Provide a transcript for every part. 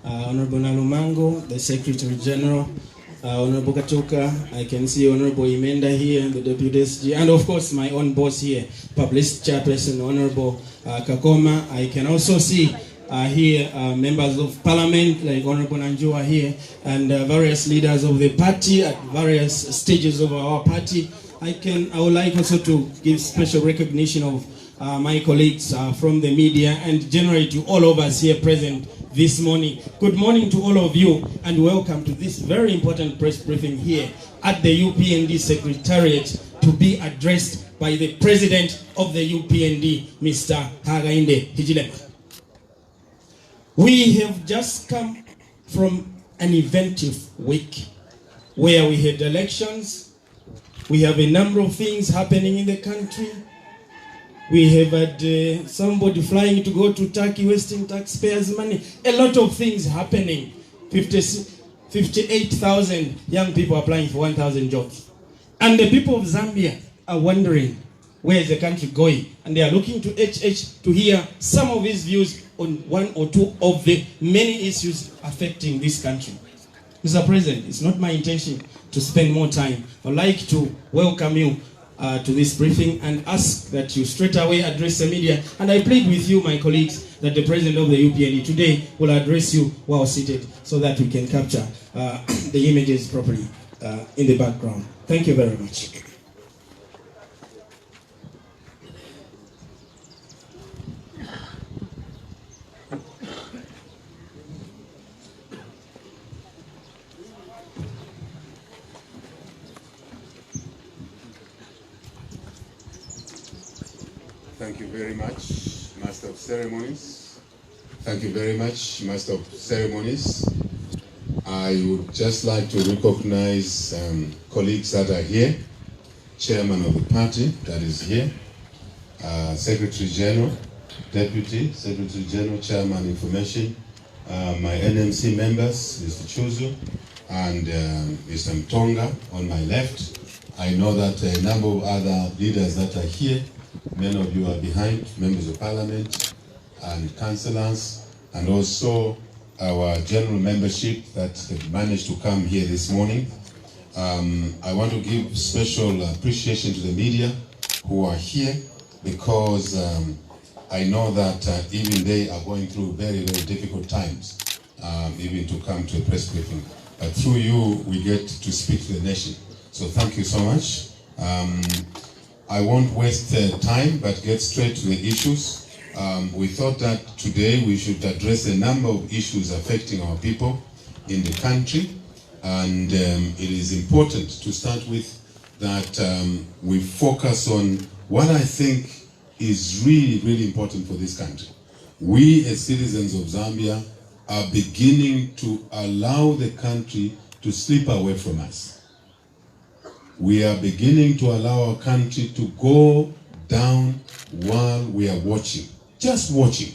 Honorable Nalumango, the Secretary General, Honorable Katoka, I can see Honorable Imenda here, the Deputy SG, and of course my own boss here, Publicity Chairperson, Honorable Kakoma. I can also see here members of Parliament like Honorable Nanjua here, and various leaders of the party at various stages of our party. I would like also to give special recognition of my colleagues from the media and generally to all of us here present this morning. Good morning to all of you and welcome to this very important press briefing here at the UPND Secretariat to be addressed by the President of the UPND, Mr. Hakainde Hichilema. We have just come from an eventive week where we had elections. We have a number of things happening in the country. We have had somebody flying to go to Turkey, wasting taxpayers' money. A lot of things happening. 58,000 young people applying for 1,000 jobs. And the people of Zambia are wondering, where is the country going? And they are looking to HH to hear some of his views on one or two of the many issues affecting this country. Mr. President, it's not my intention to spend more time. I'd like to welcome you to this briefing and ask that you straight away address the media. And I plead with you, my colleagues, that the President of the UPND today will address you while seated so that we can capture the images properly in the background. Thank you very much. Thank you very much, Master of Ceremonies. Thank you very much, Master of Ceremonies. I would just like to recognize colleagues that are here. Chairman of the party that is here, Secretary General, Deputy Secretary General, Chairman Information, my NMC members, Mr. Chuzu and Mr. Mtonga on my left. I know that a number of other leaders that are here. Many of you are behind, members of Parliament and councillors, and also our general membership that have managed to come here this morning. I want to give special appreciation to the media who are here because I know that even they are going through very, very difficult times, even to come to a press briefing. But through you, we get to speak to the nation. So thank you so much. I won't waste time, but get straight to the issues. We thought that today we should address a number of issues affecting our people in the country. And it is important to start with that we focus on what I think is really, really important for this country. We as citizens of Zambia are beginning to allow the country to slip away from us. We are beginning to allow our country to go down while we are watching, just watching.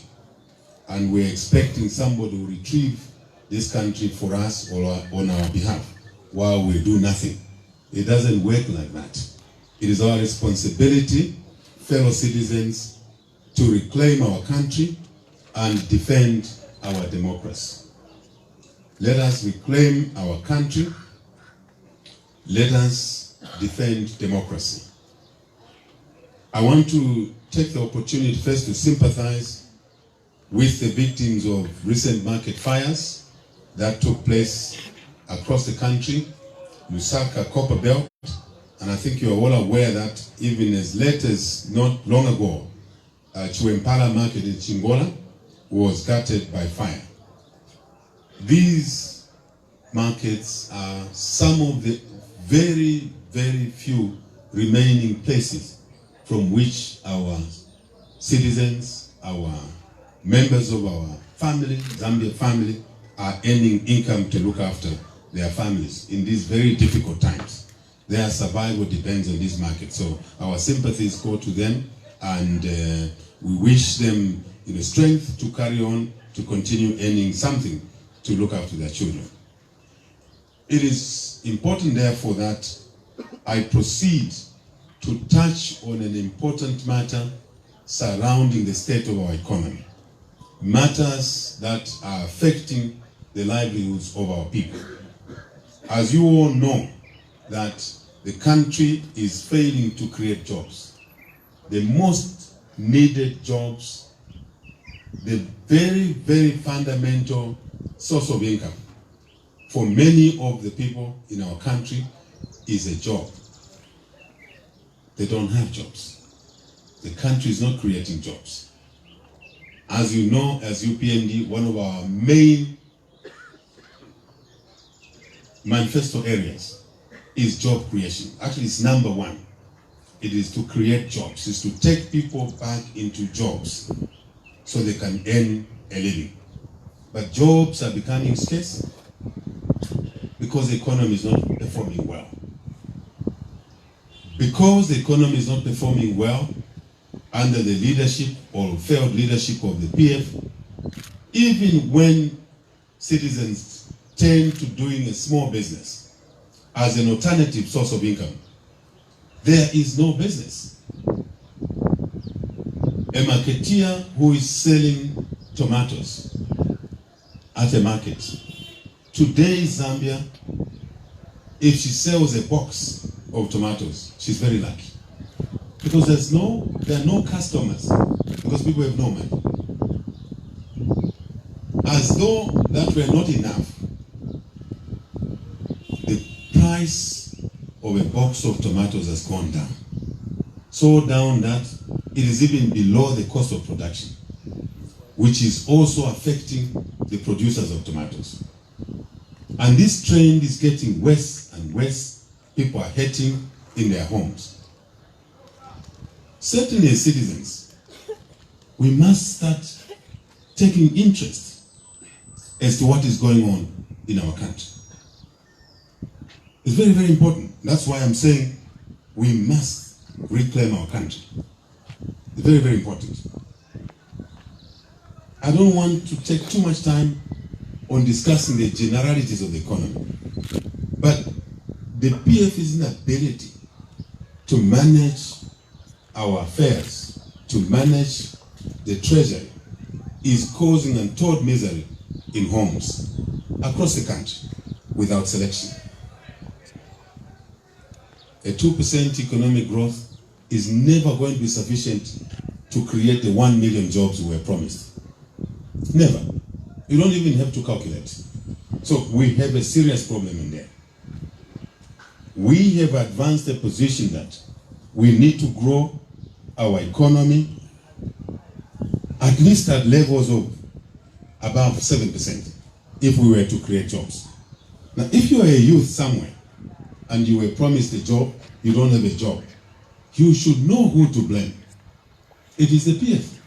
And we're expecting somebody to retrieve this country for us or on our behalf while we do nothing. It doesn't work like that. It is our responsibility, fellow citizens, to reclaim our country and defend our democracy. Let us reclaim our country. Let us defend democracy. I want to take the opportunity first to sympathize with the victims of recent market fires that took place across the country, Lusaka, Copper Belt, and I think you are all aware that even as late as not long ago, Chiwempala Market in Chingola was gutted by fire. These markets are some of the very, very few remaining places from which our citizens, our members of our family, Zambia family, are earning income to look after their families in these very difficult times. Their survival depends on this market. So our sympathies go to them, and we wish them strength to carry on, to continue earning something to look after their children. It is important, therefore, that I proceed to touch on an important matter surrounding the state of our economy. Matters that are affecting the livelihoods of our people. As you all know, that the country is failing to create jobs. The most needed jobs, the very, very fundamental source of income for many of the people in our country is a job. They don't have jobs. The country is not creating jobs. As you know, as UPND, one of our main manifesto areas is job creation. Actually, it's number one. It is to create jobs. It's to take people back into jobs so they can earn a living. But jobs are becoming scarce because the economy is not performing well. Because the economy is not performing well under the leadership or failed leadership of the PF, even when citizens turn to doing a small business as an alternative source of income, there is no business. A marketeer who is selling tomatoes at a market, today in Zambia, if she sells a box of tomatoes, she's very lucky. Because there are no customers, because people have no money. As though that were not enough, the price of a box of tomatoes has gone down. So down that it is even below the cost of production, which is also affecting the producers of tomatoes. And this trend is getting worse and worse. People are hurting in their homes. Certainly as citizens, we must start taking interest as to what is going on in our country. It's very, very important. That's why I'm saying we must reclaim our country. It's very, very important. I don't want to take too much time on discussing the generalities of the economy, but the PF's inability to manage our affairs, to manage the treasury, is causing untold misery in homes across the country without selection. A 2% economic growth is never going to be sufficient to create the 1 million jobs we were promised. Never. You don't even have to calculate. So we have a serious problem in there. We have advanced a position that we need to grow our economy at least at levels of above 7% if we were to create jobs. Now, if you are a youth somewhere and you were promised a job, you don't have a job, you should know who to blame. It is the PF.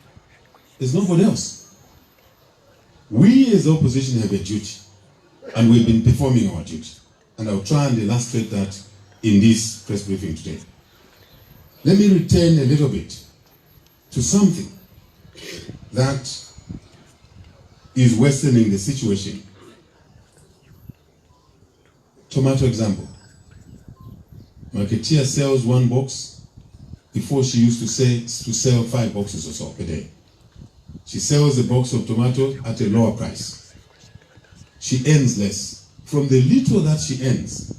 There's nobody else. We as opposition have a duty, and we've been performing our duty. And I'll try and illustrate that in this press briefing today. Let me return a little bit to something that is worsening the situation. Tomato example. Marketeer sells one box. Before, she used to sell 5 boxes or so per day. She sells a box of tomatoes at a lower price. She earns less. From the little that she earns,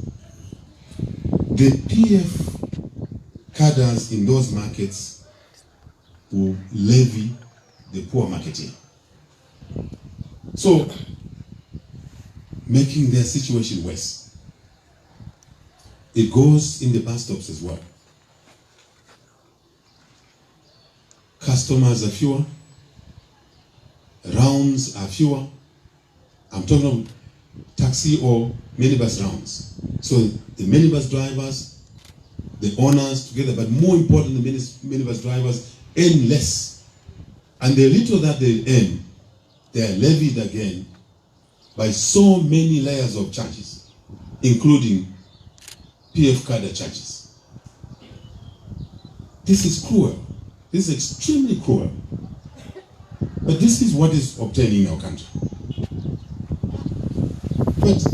the PF cadres in those markets will levy the poor marketeer. So, making their situation worse. It goes in the bus stops as well. Customers are fewer. Rounds are fewer. I'm talking about taxi or minibus rounds. So the minibus drivers, the owners together, but more important, the minibus drivers earn less. And the little that they earn, they are levied again by so many layers of charges, including PF cadre charges. This is cruel. This is extremely cruel. But this is what is obtaining in our country. But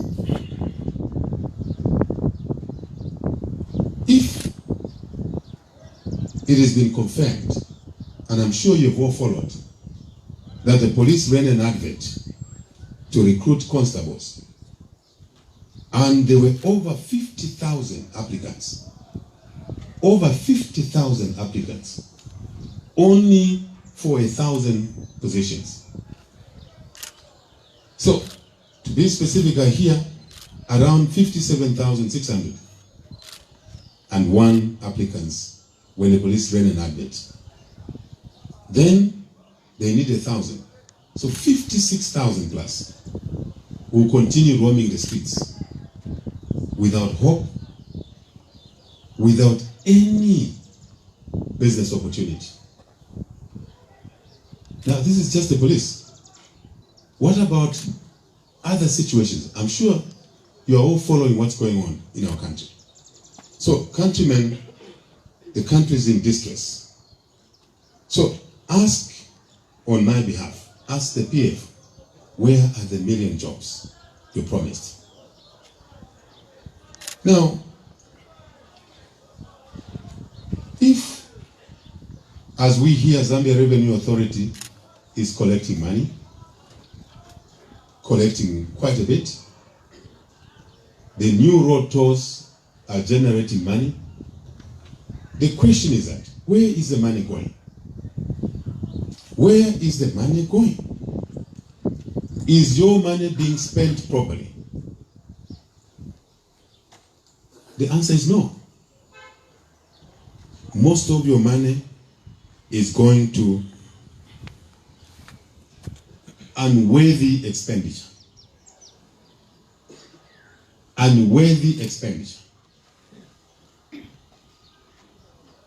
if it has been confirmed, and I'm sure you've all followed, that the police ran an advert to recruit constables. And there were over 50,000 applicants. Over 50,000 applicants. Only for 1,000 positions. So, to be specific, I hear around 57,600 and 1 applicants when the police ran an advert. Then they need 1,000. So 56,000 plus will continue roaming the streets without hope, without any business opportunity. Now, this is just the police. What about other situations? I'm sure you are all following what's going on in our country. So, countrymen, the country is in distress. So, ask on my behalf, ask the PF, where are the million jobs you promised? Now, if, as we hear, Zambia Revenue Authority is collecting money, collecting quite a bit, the new road tolls are generating money, the question is that, where is the money going? Where is the money going? Is your money being spent properly? The answer is no. Most of your money is going to unworthy expenditure. Unworthy expenditure.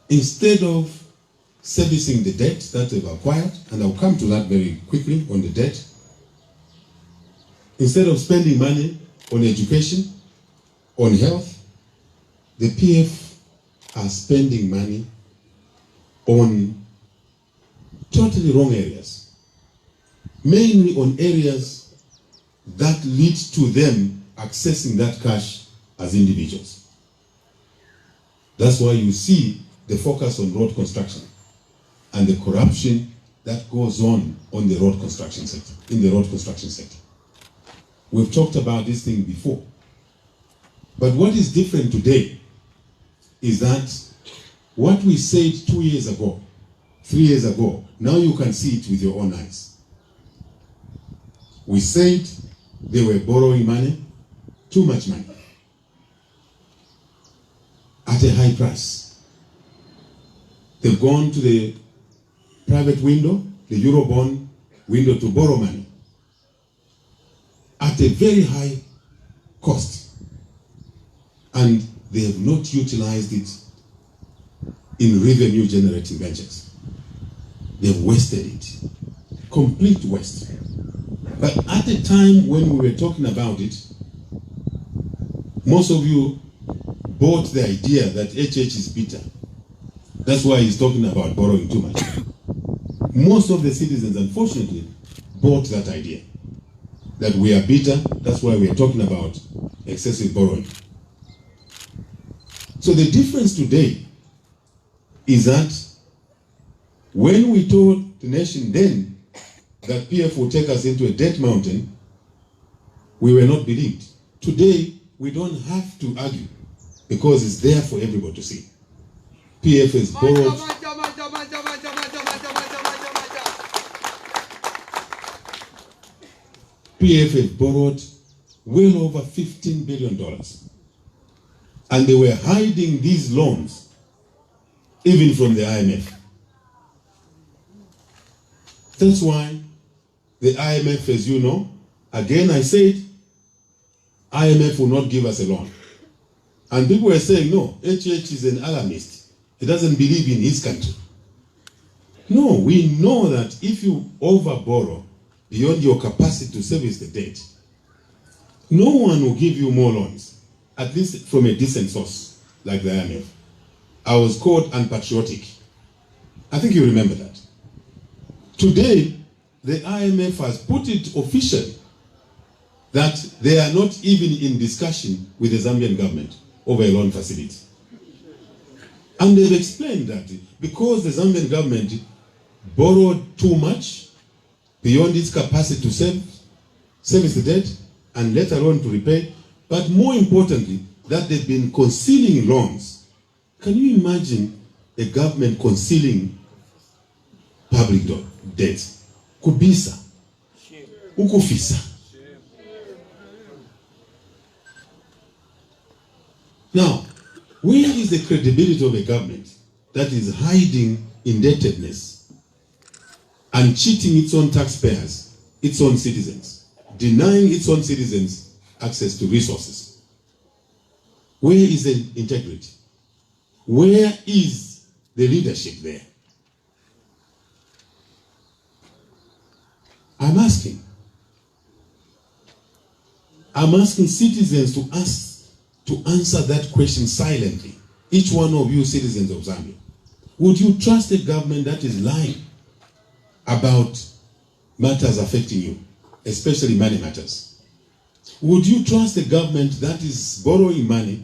Instead of servicing the debt that they've acquired, and I'll come to that very quickly on the debt, instead of spending money on education, on health, the PF are spending money on totally wrong areas. Mainly on areas that lead to them accessing that cash as individuals. That's why you see the focus on road construction and the corruption that goes on the road construction sector, in the road construction sector. We've talked about this thing before. But what is different today is that what we said 2 years ago, 3 years ago, now you can see it with your own eyes. We said they were borrowing money, too much money, at a high price. They've gone to the private window, the Eurobond window, to borrow money at a very high cost. And they have not utilized it in revenue generating ventures. They've wasted it. Complete waste. But at the time when we were talking about it, most of you bought the idea that HH is bitter. That's why he's talking about borrowing too much. Most of the citizens, unfortunately, bought that idea. That we are bitter, that's why we are talking about excessive borrowing. So the difference today is that when we told the nation then that PF would take us into a debt mountain, we were not believed. Today, we don't have to argue because it's there for everybody to see. PF has borrowed. PF has borrowed well over $15 billion. And they were hiding these loans even from the IMF. That's why the IMF, as you know, again I said, IMF will not give us a loan. And people were saying, no, HH is an alarmist. He doesn't believe in his country. No, we know that if you overborrow beyond your capacity to service the debt, no one will give you more loans, at least from a decent source, like the IMF. I was called unpatriotic. I think you remember that. Today, the IMF has put it officially that they are not even in discussion with the Zambian government over a loan facility. And they've explained that because the Zambian government borrowed too much beyond its capacity to service the debt and let alone to repay, but more importantly, that they've been concealing loans. Can you imagine a government concealing public debt? Kubisa. Ukufisa. Now, where is the credibility of a government that is hiding indebtedness and cheating its own taxpayers, its own citizens, denying its own citizens access to resources? Where is the integrity? Where is the leadership there? I'm asking citizens to answer that question silently. Each one of you citizens of Zambia, would you trust a government that is lying about matters affecting you, especially money matters? Would you trust a government that is borrowing money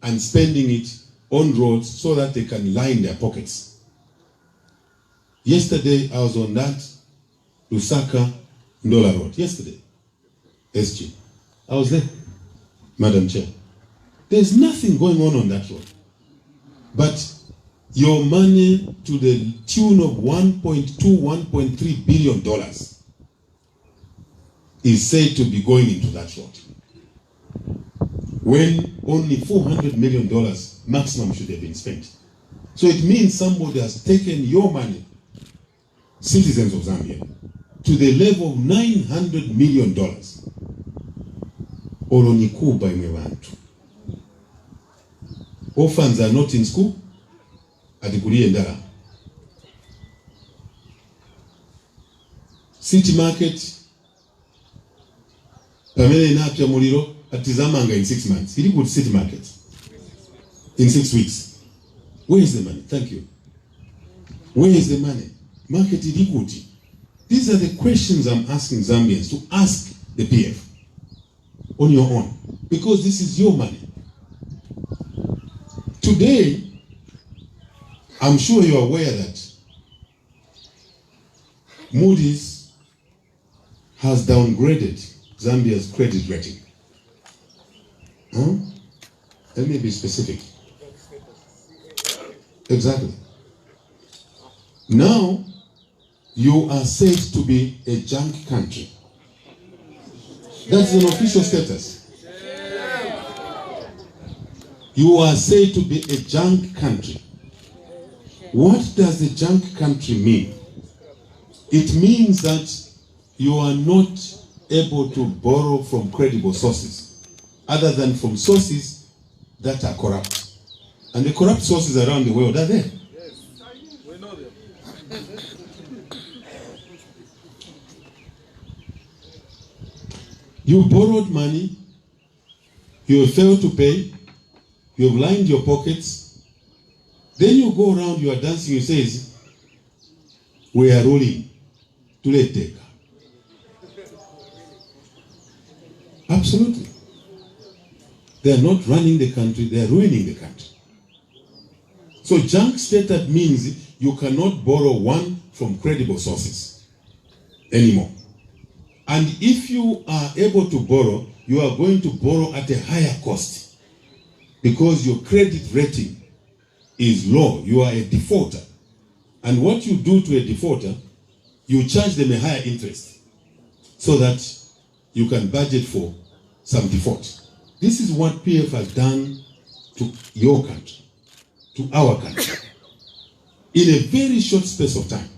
and spending it on roads so that they can line their pockets? Yesterday, I was on that Lusaka Ndola Road. Yesterday, SG. I was there, Madam Chair. There's nothing going on that road. But your money to the tune of $1.2, $1.3 billion is said to be going into that road, when only $400 million maximum should have been spent. So it means somebody has taken your money, citizens of Zambia, to the level of $900 million. Olonikuba imewantu. Orphans are not in school. Adikulie ndara. City market. Pamela inapya muliro atizamanga in 6 months. Ili good city market. In 6 weeks. Where is the money? Thank you. Where is the money? Market ilikuti. These are the questions I'm asking Zambians to ask the PF on your own, because this is your money. Today, I'm sure you're aware that Moody's has downgraded Zambia's credit rating. Let me be specific. Exactly. Now, you are said to be a junk country. That's an official status. You are said to be a junk country. What does a junk country mean? It means that you are not able to borrow from credible sources, other than from sources that are corrupt. And the corrupt sources around the world are there. Yes, we know them. You borrowed money, you have failed to pay, you have lined your pockets, then you go around, you are dancing, you say, we are ruling. To let take. Absolutely. They are not running the country, they are ruining the country. So junk status means you cannot borrow one from credible sources anymore. And if you are able to borrow, you are going to borrow at a higher cost because your credit rating is low. You are a defaulter. And what you do to a defaulter, you charge them a higher interest so that you can budget for some default. This is what PF has done to your country, to our country, in a very short space of time.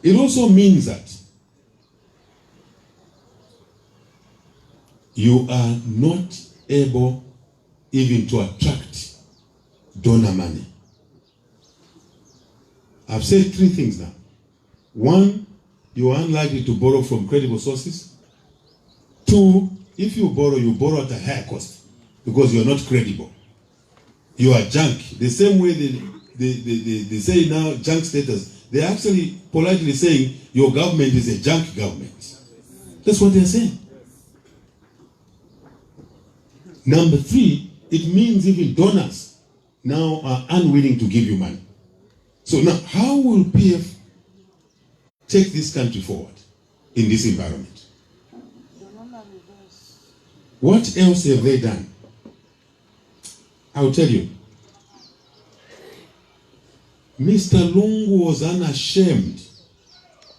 It also means that you are not able even to attract donor money. I've said 3 things now. 1, you are unlikely to borrow from credible sources. 2, if you borrow at a higher cost because you are not credible. You are junk. The same way they say now junk status, they're actually politely saying your government is a junk government. That's what they're saying. Number 3, it means even donors now are unwilling to give you money. So now, how will PF take this country forward? in this environment. What else have they done? I'll tell you. Mr. Lungu was unashamed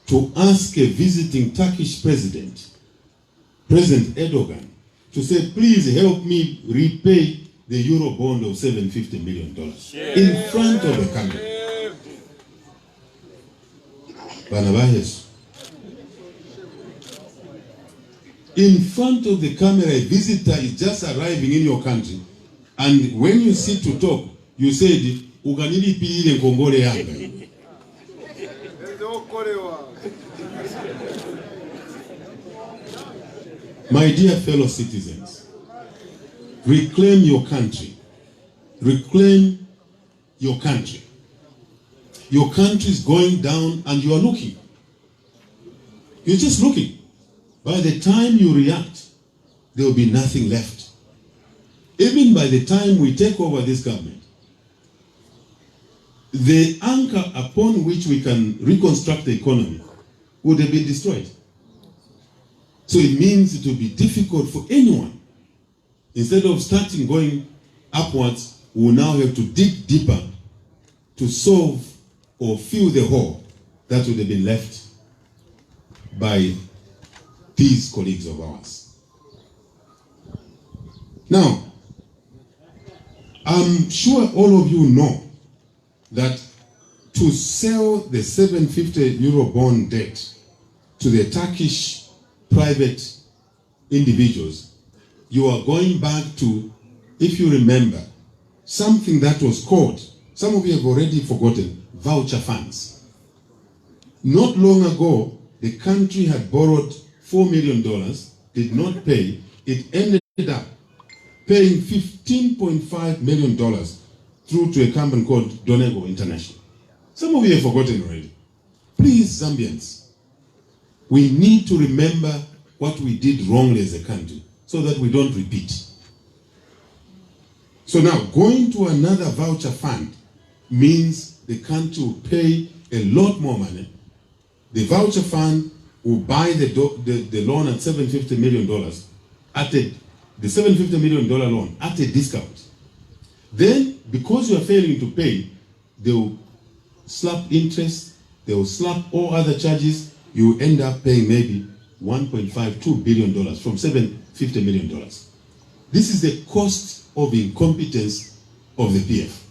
to ask a visiting Turkish president, President Erdogan, to say, please help me repay the Euro bond of $750 million in front of the camera. Banabahes. In front of the camera, a visitor is just arriving in your country, and when you sit to talk, you said, uganili pili nkongole yanga. My dear fellow citizens, reclaim your country. Reclaim your country. Your country is going down and you are looking. You're just looking. By the time you react, there will be nothing left. Even by the time we take over this government, the anchor upon which we can reconstruct the economy would have been destroyed. So it means it will be difficult for anyone. Instead of starting going upwards, we will now have to dig deeper to solve or fill the hole that would have been left by these colleagues of ours. Now, I'm sure all of you know that to sell the 750 euro bond debt to the Turkish private individuals, you are going back to, if you remember, something that was called, some of you have already forgotten, voucher funds. Not long ago, the country had borrowed $4 million, did not pay. It ended up paying $15.5 million through to a company called Donego International. Some of you have forgotten already. Please, Zambians, we need to remember what we did wrongly as a country so that we don't repeat. So now, going to another voucher fund means the country will pay a lot more money. The voucher fund will buy the loan at $750 million the $750 million loan at a discount. Then, because you are failing to pay, they will slap interest, they will slap all other charges, you will end up paying maybe $1.52 billion from $750 million. This is the cost of incompetence of the PF.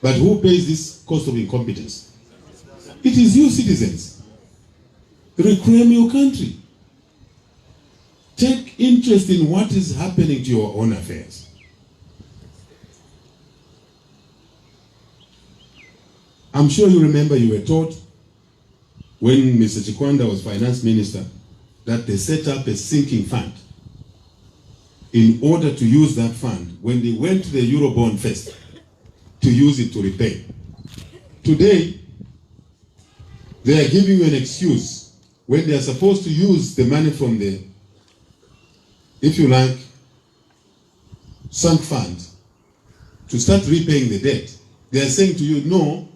But who pays this cost of incompetence? It is you, citizens. Reclaim your country. Take interest in what is happening to your own affairs. I'm sure you remember you were taught when Mr. Chikwanda was finance minister that they set up a sinking fund in order to use that fund when they went to the Eurobond first to use it to repay. Today, they are giving you an excuse when they are supposed to use the money from the, if you like, sunk fund to start repaying the debt. They are saying to you, no,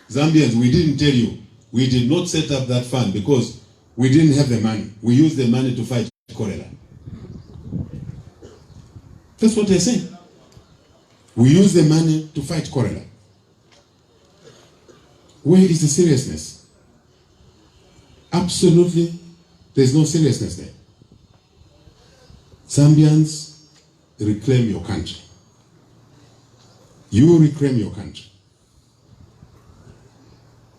Zambians, we didn't tell you. We did not set up that fund because we didn't have the money. We used the money to fight cholera. That's what they're saying. We use the money to fight cholera. Where is the seriousness? Absolutely, there's no seriousness there. Zambians, reclaim your country. You reclaim your country.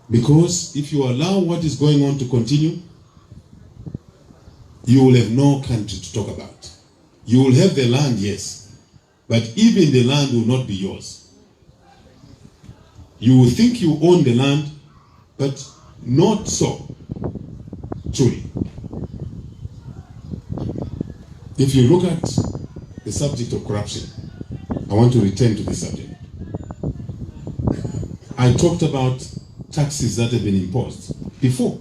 Because if you allow what is going on to continue, you will have no country to talk about. You will have the land, yes, but even the land will not be yours. You will think you own the land, but not so, truly. If you look at the subject of corruption, I want to return to this subject. I talked about taxes that have been imposed before.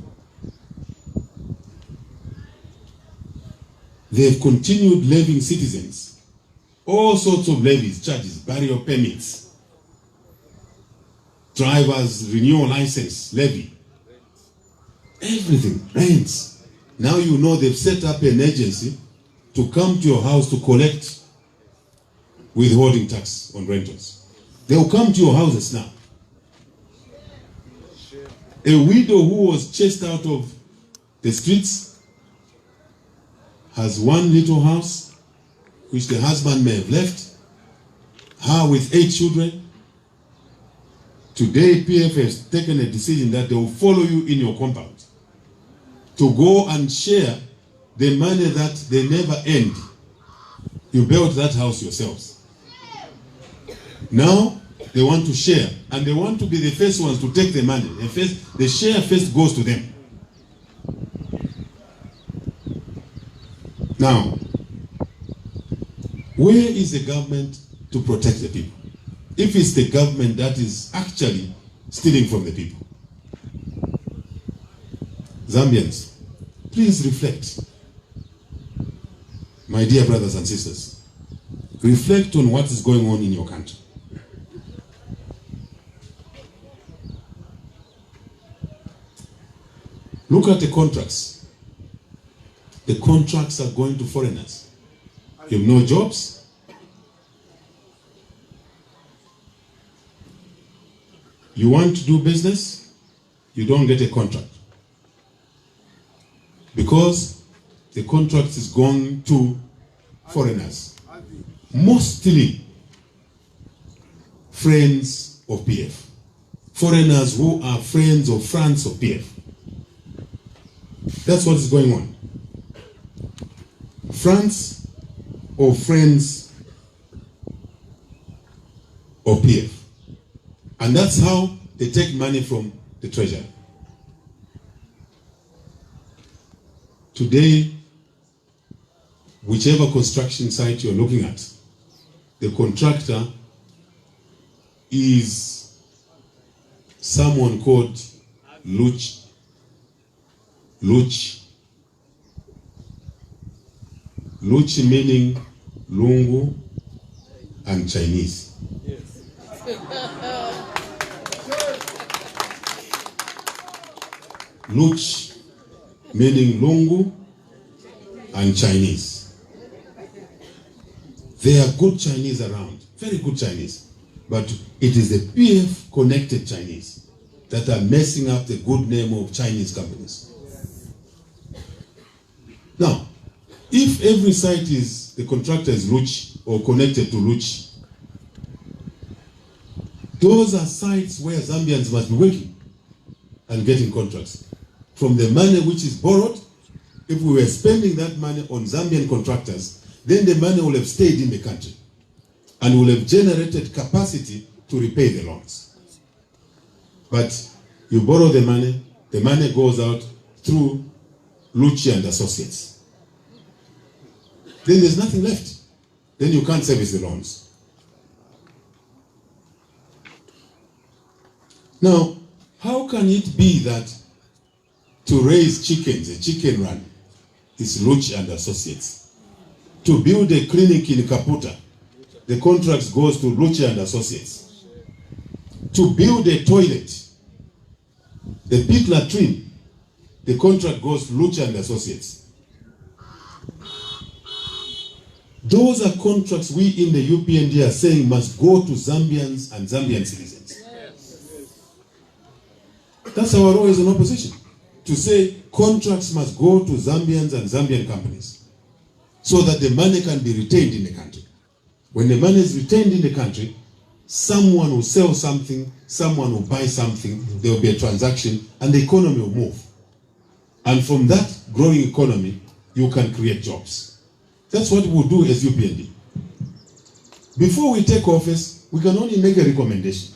They have continued levying citizens all sorts of levies, charges, burial permits, drivers renewal license levy, Everything, rents. Now you know they've set up an agency to come to your house to collect withholding tax on rentals. They will come to your houses now. A widow who was chased out of the streets has one little house which the husband may have left, her with 8 children. Today, PF has taken a decision that they will follow you in your compound to go and share the money that they never earned. You built that house yourselves. Now, they want to share, and they want to be the first ones to take the money. The share first goes to them. Now, where is the government to protect the people? If it's the government that is actually stealing from the people. Zambians, please reflect. My dear brothers and sisters, reflect on what is going on in your country. Look at the contracts. The contracts are going to foreigners. You have no jobs. You want to do business, you don't get a contract. Because the contract is going to foreigners. Mostly friends of PF. Foreigners who are friends of France or PF. That's what is going on. France or friends of PF. And that's how they take money from the treasury. Today, whichever construction site you're looking at, the contractor is someone called Luch meaning Lungu and Chinese. Yes. Luch meaning Lungu and Chinese. There are good Chinese around, very good Chinese, but it is the PF connected Chinese that are messing up the good name of Chinese companies. Now, if every site is, the contractor is Luch or connected to Luch, those are sites where Zambians must be working and getting contracts. From the money which is borrowed, if we were spending that money on Zambian contractors, then the money will have stayed in the country and will have generated capacity to repay the loans. But you borrow the money goes out through Luchi and Associates. Then there's nothing left. Then you can't service the loans. Now, how can it be that to raise chickens, a chicken run, is Luchi and Associates? To build a clinic in Kaputa, the contract goes to Luchi and Associates. To build a toilet, the pit latrine, the contract goes to Luchi and Associates. Those are contracts we in the UPND are saying must go to Zambians and Zambian citizens. That's our role as an opposition, to say contracts must go to Zambians and Zambian companies so that the money can be retained in the country. When the money is retained in the country, someone will sell something, someone will buy something, there will be a transaction, and the economy will move. And from that growing economy, you can create jobs. That's what we'll do as UPND. Before we take office, we can only make a recommendation.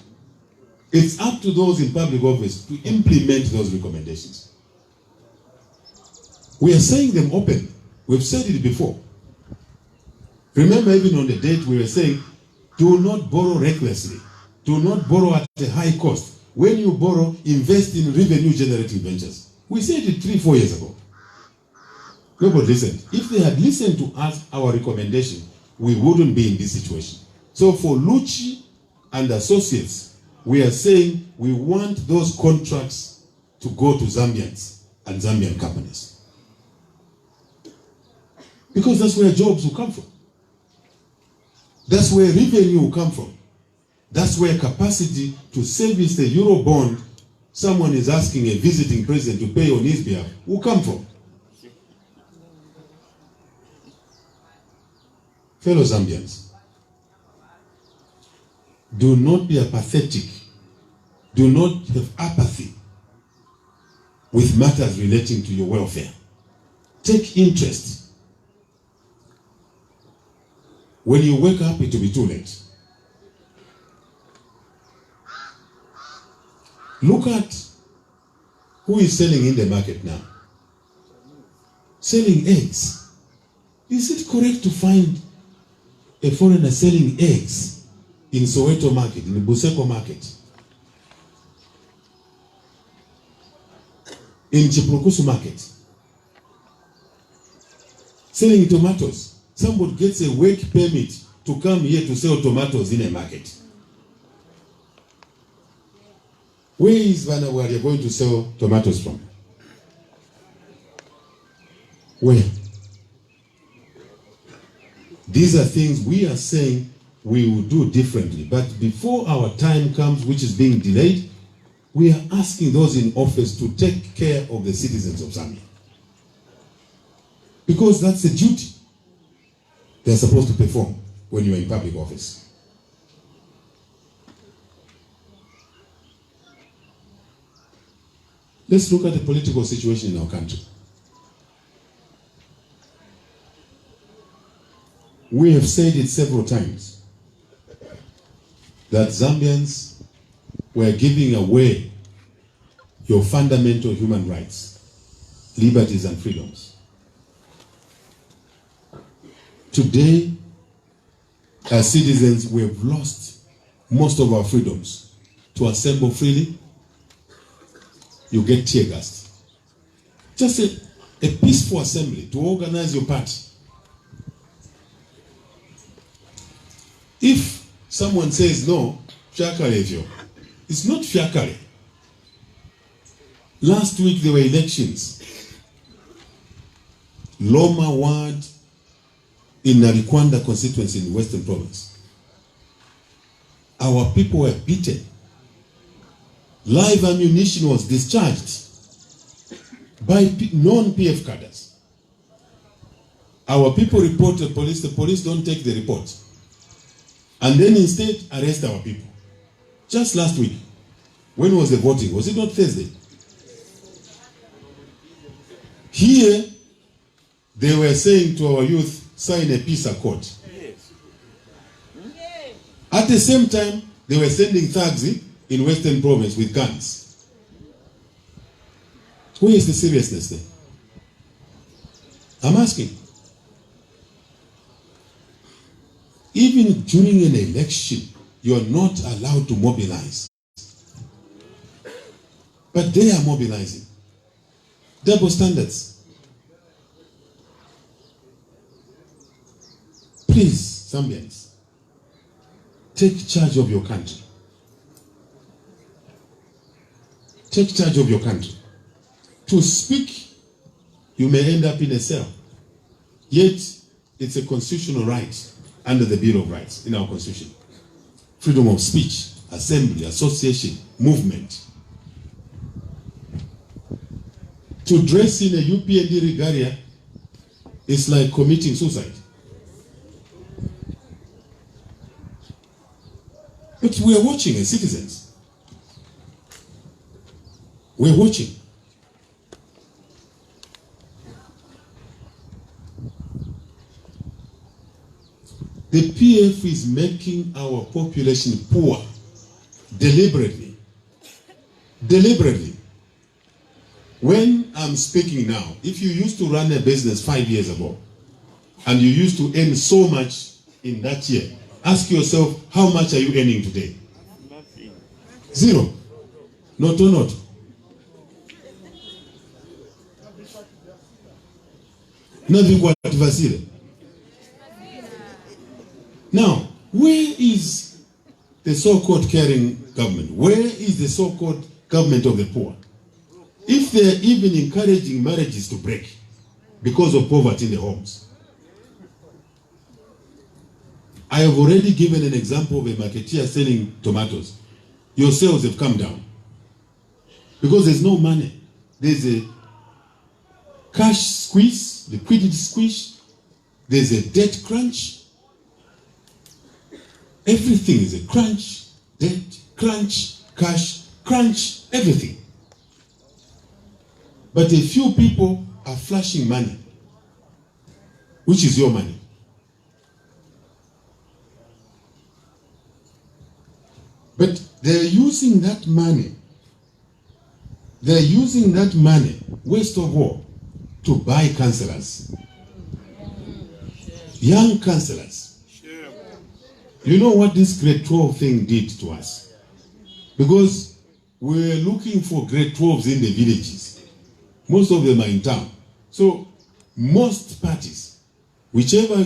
It's up to those in public office to implement those recommendations. We are saying them open. We've said it before. Remember, even on the date we were saying, do not borrow recklessly. Do not borrow at a high cost. When you borrow, invest in revenue generating ventures. We said it 3-4 years ago. Nobody listened. If they had listened to us, our recommendation, we wouldn't be in this situation. So for Luchi and Associates, we are saying we want those contracts to go to Zambians and Zambian companies. Because that's where jobs will come from. That's where revenue will come from. That's where capacity to service the Eurobond someone is asking a visiting president to pay on his behalf will come from. Fellow Zambians, do not be apathetic. Do not have apathy with matters relating to your welfare. Take interest. When you wake up, it will be too late. Look at who is selling in the market now. Selling eggs. Is it correct to find a foreigner selling eggs in Soweto market, in the Buseko market, in Chiprukusu market, selling tomatoes? Somebody gets a work permit to come here to sell tomatoes in a market. Where is Vanawari going to sell tomatoes from? Where? These are things we are saying we will do differently. But before our time comes, which is being delayed, we are asking those in office to take care of the citizens of Zambia. Because that's the duty they're supposed to perform when you're in public office. Let's look at the political situation in our country. We have said it several times that Zambians were giving away your fundamental human rights, liberties and freedoms. Today, as citizens, we have lost most of our freedoms to assemble freely. You get tear gassed. Just a peaceful assembly to organize your party. If someone says no, fiakare, it's not fiakare. Last week there were elections. Loma ward in Narikwanda constituency in Western Province. Our people were beaten. Live ammunition was discharged by non-PF cadres. Our people report to the police don't take the report. And then instead arrest our people. Just last week. When was the voting? Was it not Thursday? Here, they were saying to our youth, sign a peace accord. Yes. At the same time, they were sending thugs in Western Province with guns. Where is the seriousness there? I'm asking. Even during an election, you are not allowed to mobilize. But they are mobilizing. Double standards. Please, Zambians, take charge of your country. Take charge of your country. To speak, you may end up in a cell. Yet, it's a constitutional right under the Bill of Rights in our Constitution. Freedom of speech, assembly, association, movement. To dress in a UPND regalia is like committing suicide. But we are watching as citizens. We are watching. The PF is making our population poor deliberately. Deliberately. When I'm speaking now, if you used to run a business 5 years ago and you used to earn so much in that year, ask yourself, how much are you earning today? Nothing. Zero. Not or not. Nothing quite facile. Now, where is the so-called caring government? Where is the so-called government of the poor? if they're even encouraging marriages to break because of poverty in the homes. I have already given an example of a marketeer selling tomatoes. Your sales have come down because there's no money. There's a cash squeeze, liquidity squeeze. There's a debt crunch. Everything is a crunch, debt crunch, cash crunch, everything. But a few people are flashing money, which is your money. But they're using that money. They're using that money, waste of war, to buy councillors. Young councillors. You know what this grade 12 thing did to us? Because we're looking for grade 12s in the villages. Most of them are in town. So most parties, whichever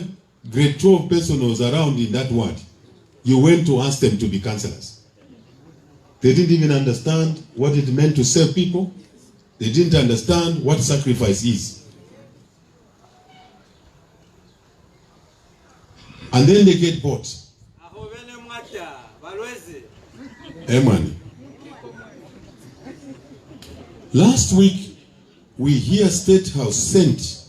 grade 12 person was around in that ward, you went to ask them to be councillors. They didn't even understand what it meant to serve people. They didn't understand what sacrifice is. And then they get bought. Amen. Last week, we hear State House sent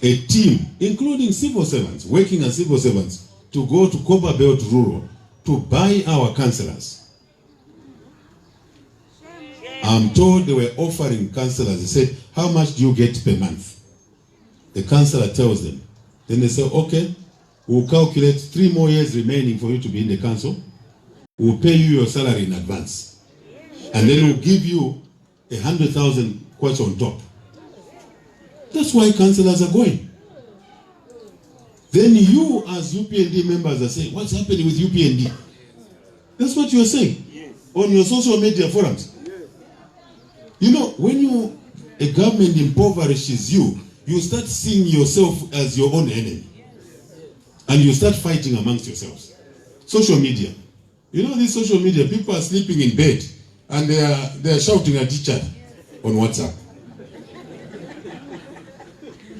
a team, including civil servants, working as civil servants, to go to Copperbelt Rural to buy our councillors. I'm told they were offering councillors. They said, how much do you get per month? The councillor tells them. Then they say, okay, we'll calculate 3 more years remaining for you to be in the council. We'll pay you your salary in advance. And then we'll give you 100,000 kwacha on top. That's why councillors are going. Then you as UPND members are saying, what's happening with UPND? That's what you're saying on your social media forums. You know, when a government impoverishes you, you start seeing yourself as your own enemy. And you start fighting amongst yourselves. Social media. You know, this social media, people are sleeping in bed and they are shouting at each other on WhatsApp.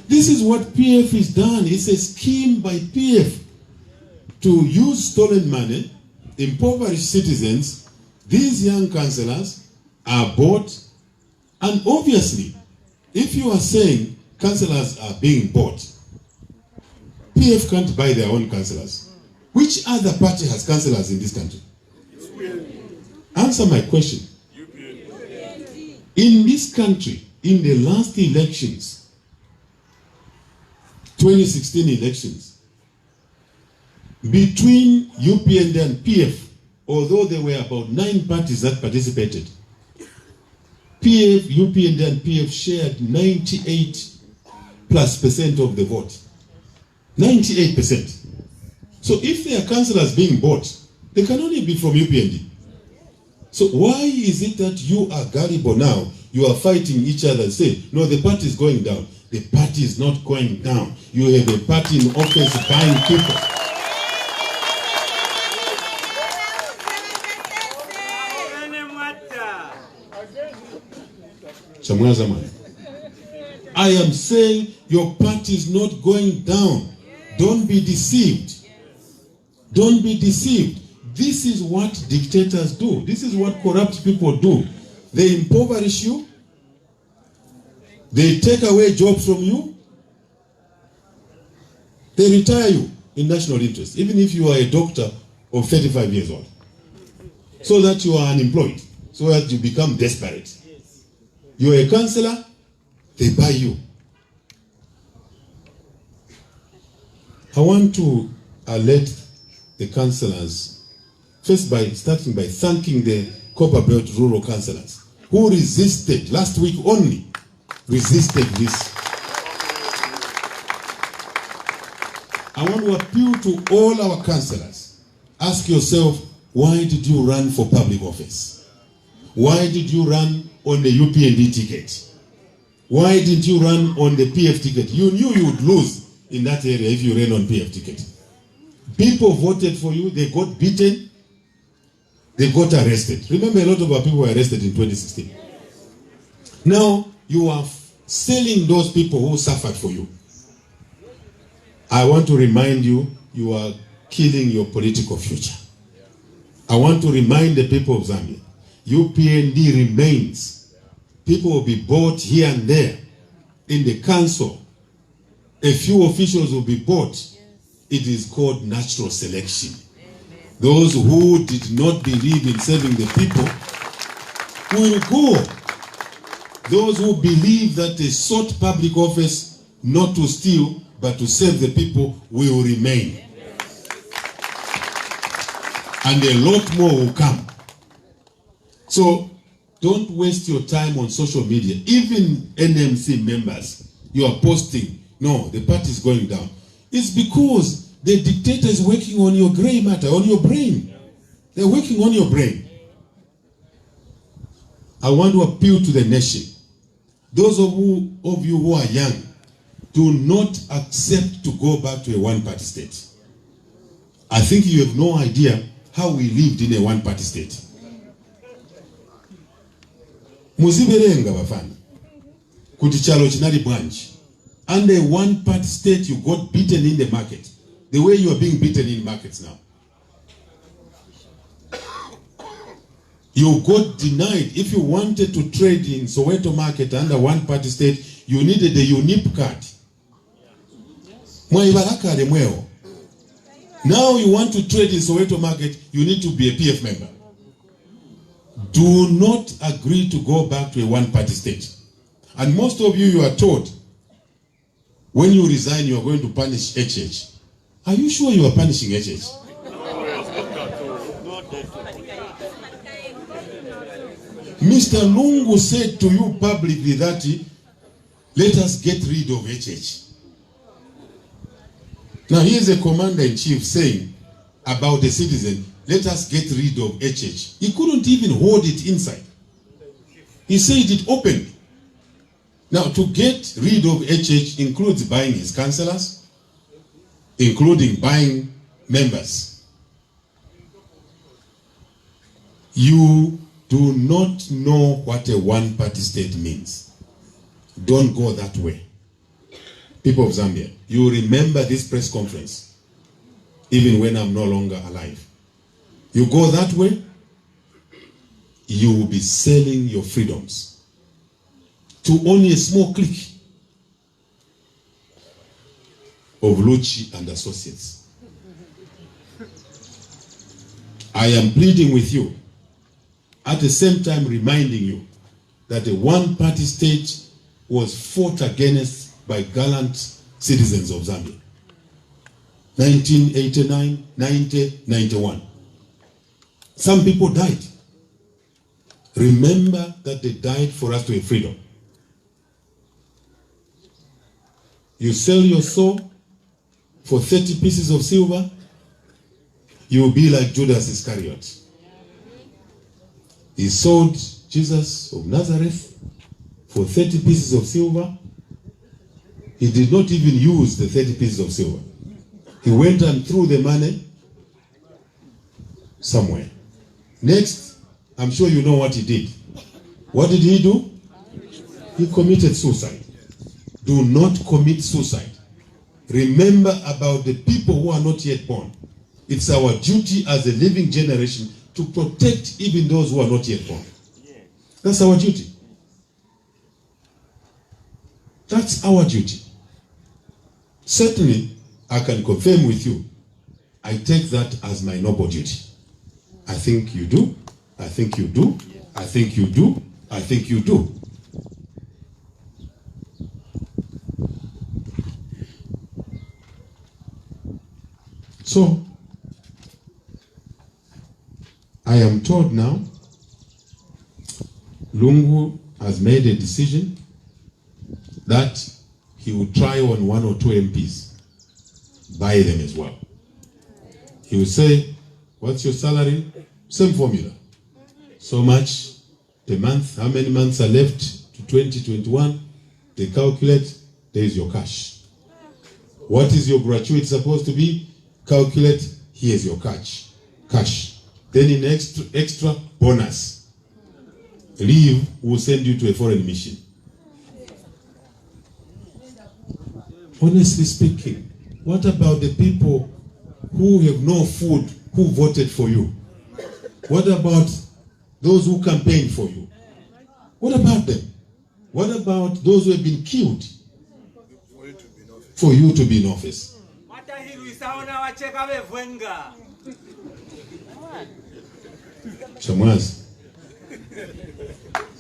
This is what PF is done. It's a scheme by PF to use stolen money, impoverish citizens. These young councillors are bought. And obviously, if you are saying councillors are being bought, PF can't buy their own councillors. Which other party has councillors in this country? Answer my question. In this country, in the last elections, 2016 elections, between UPND and PF, although there were about 9 parties that participated, PF, UPND and PF shared 98+% of the vote. 98%. So if there are councillors being bought, they can only be from UPND. So why is it that you are gullible now? You are fighting each other and say, no, the party is going down. The party is not going down. You have a party in office buying people. I am saying your party is not going down. Don't be deceived. Don't be deceived. This is what dictators do. This is what corrupt people do. They impoverish you. They take away jobs from you. They retire you in national interest, even if you are a doctor of 35 years old, so that you are unemployed, so that you become desperate. You are a councillor, they buy you. I want to alert the councillors, first by starting by thanking the Copperbelt rural councillors who resisted, last week only, resisted this. I want to appeal to all our councillors. Ask yourself, why did you run for public office? Why did you run on the UPND ticket? Why did you run on the PF ticket? You knew you would lose in that area if you ran on PF ticket. People voted for you, they got beaten, they got arrested. Remember, a lot of our people were arrested in 2016. Now you are selling those people who suffered for you. I want to remind you, you are killing your political future. I want to remind the people of Zambia, UPND remains. People will be bought here and there in the council. A few officials will be bought. It is called natural selection. Those who did not believe in serving the people will go. Those who believe that they sought public office not to steal but to serve the people will remain. And a lot more will come. So don't waste your time on social media. Even NMC members, you are posting, no, the party is going down. It's because the dictator is working on your gray matter, on your brain. They're working on your brain. I want to appeal to the nation. Those of you who are young, do not accept to go back to a one-party state. I think you have no idea how we lived in a one-party state. Muziberenga bafana. Kuti chalo chinali branch. Under a one-party state, you got beaten in the market. The way you are being beaten in markets now. You got denied. If you wanted to trade in Soweto market under one-party state, you needed a UNIP card. Now you want to trade in Soweto market, you need to be a PF member. Do not agree to go back to a one-party state. And most of you are told, when you resign, you are going to punish HH. Are you sure you are punishing HH? Mr. Lungu said to you publicly that let us get rid of HH. Now here's a commander-in-chief saying about the citizen, let us get rid of HH. He couldn't even hold it inside. He said it openly. Now to get rid of HH includes buying his councillors, including buying members. You do not know what a one-party state means. Don't go that way. People of Zambia, you remember this press conference, even when I'm no longer alive. You go that way, you will be selling your freedoms to only a small clique of Lucci and associates. I am pleading with you, at the same time reminding you that the one-party state was fought against by gallant citizens of Zambia. 1989, 90, 91. Some people died. Remember that they died for us to have freedom. You sell your soul for 30 pieces of silver, you will be like Judas Iscariot. He sold Jesus of Nazareth for 30 pieces of silver. He did not even use the 30 pieces of silver. He went and threw the money somewhere. Next, I'm sure you know what he did. What did he do? He committed suicide. Do not commit suicide. Remember about the people who are not yet born. It's our duty as a living generation to protect even those who are not yet born. That's our duty. That's our duty. Certainly, I can confirm with you, I take that as my noble duty. I think you do. I think you do. I think you do. I think you do. So, I am told now, Lungu has made a decision that he will try on 1 or 2 MPs, buy them as well. He will say, what's your salary? Same formula. So much per month, how many months are left to 2021? They calculate, there is your cash. What is your gratuity supposed to be? Calculate, here's your cash. Then in extra bonus. leave, we'll send you to a foreign mission. Honestly speaking, what about the people who have no food, who voted for you? What about those who campaigned for you? What about them? What about those who have been killed for you to be in office? Shamwaz,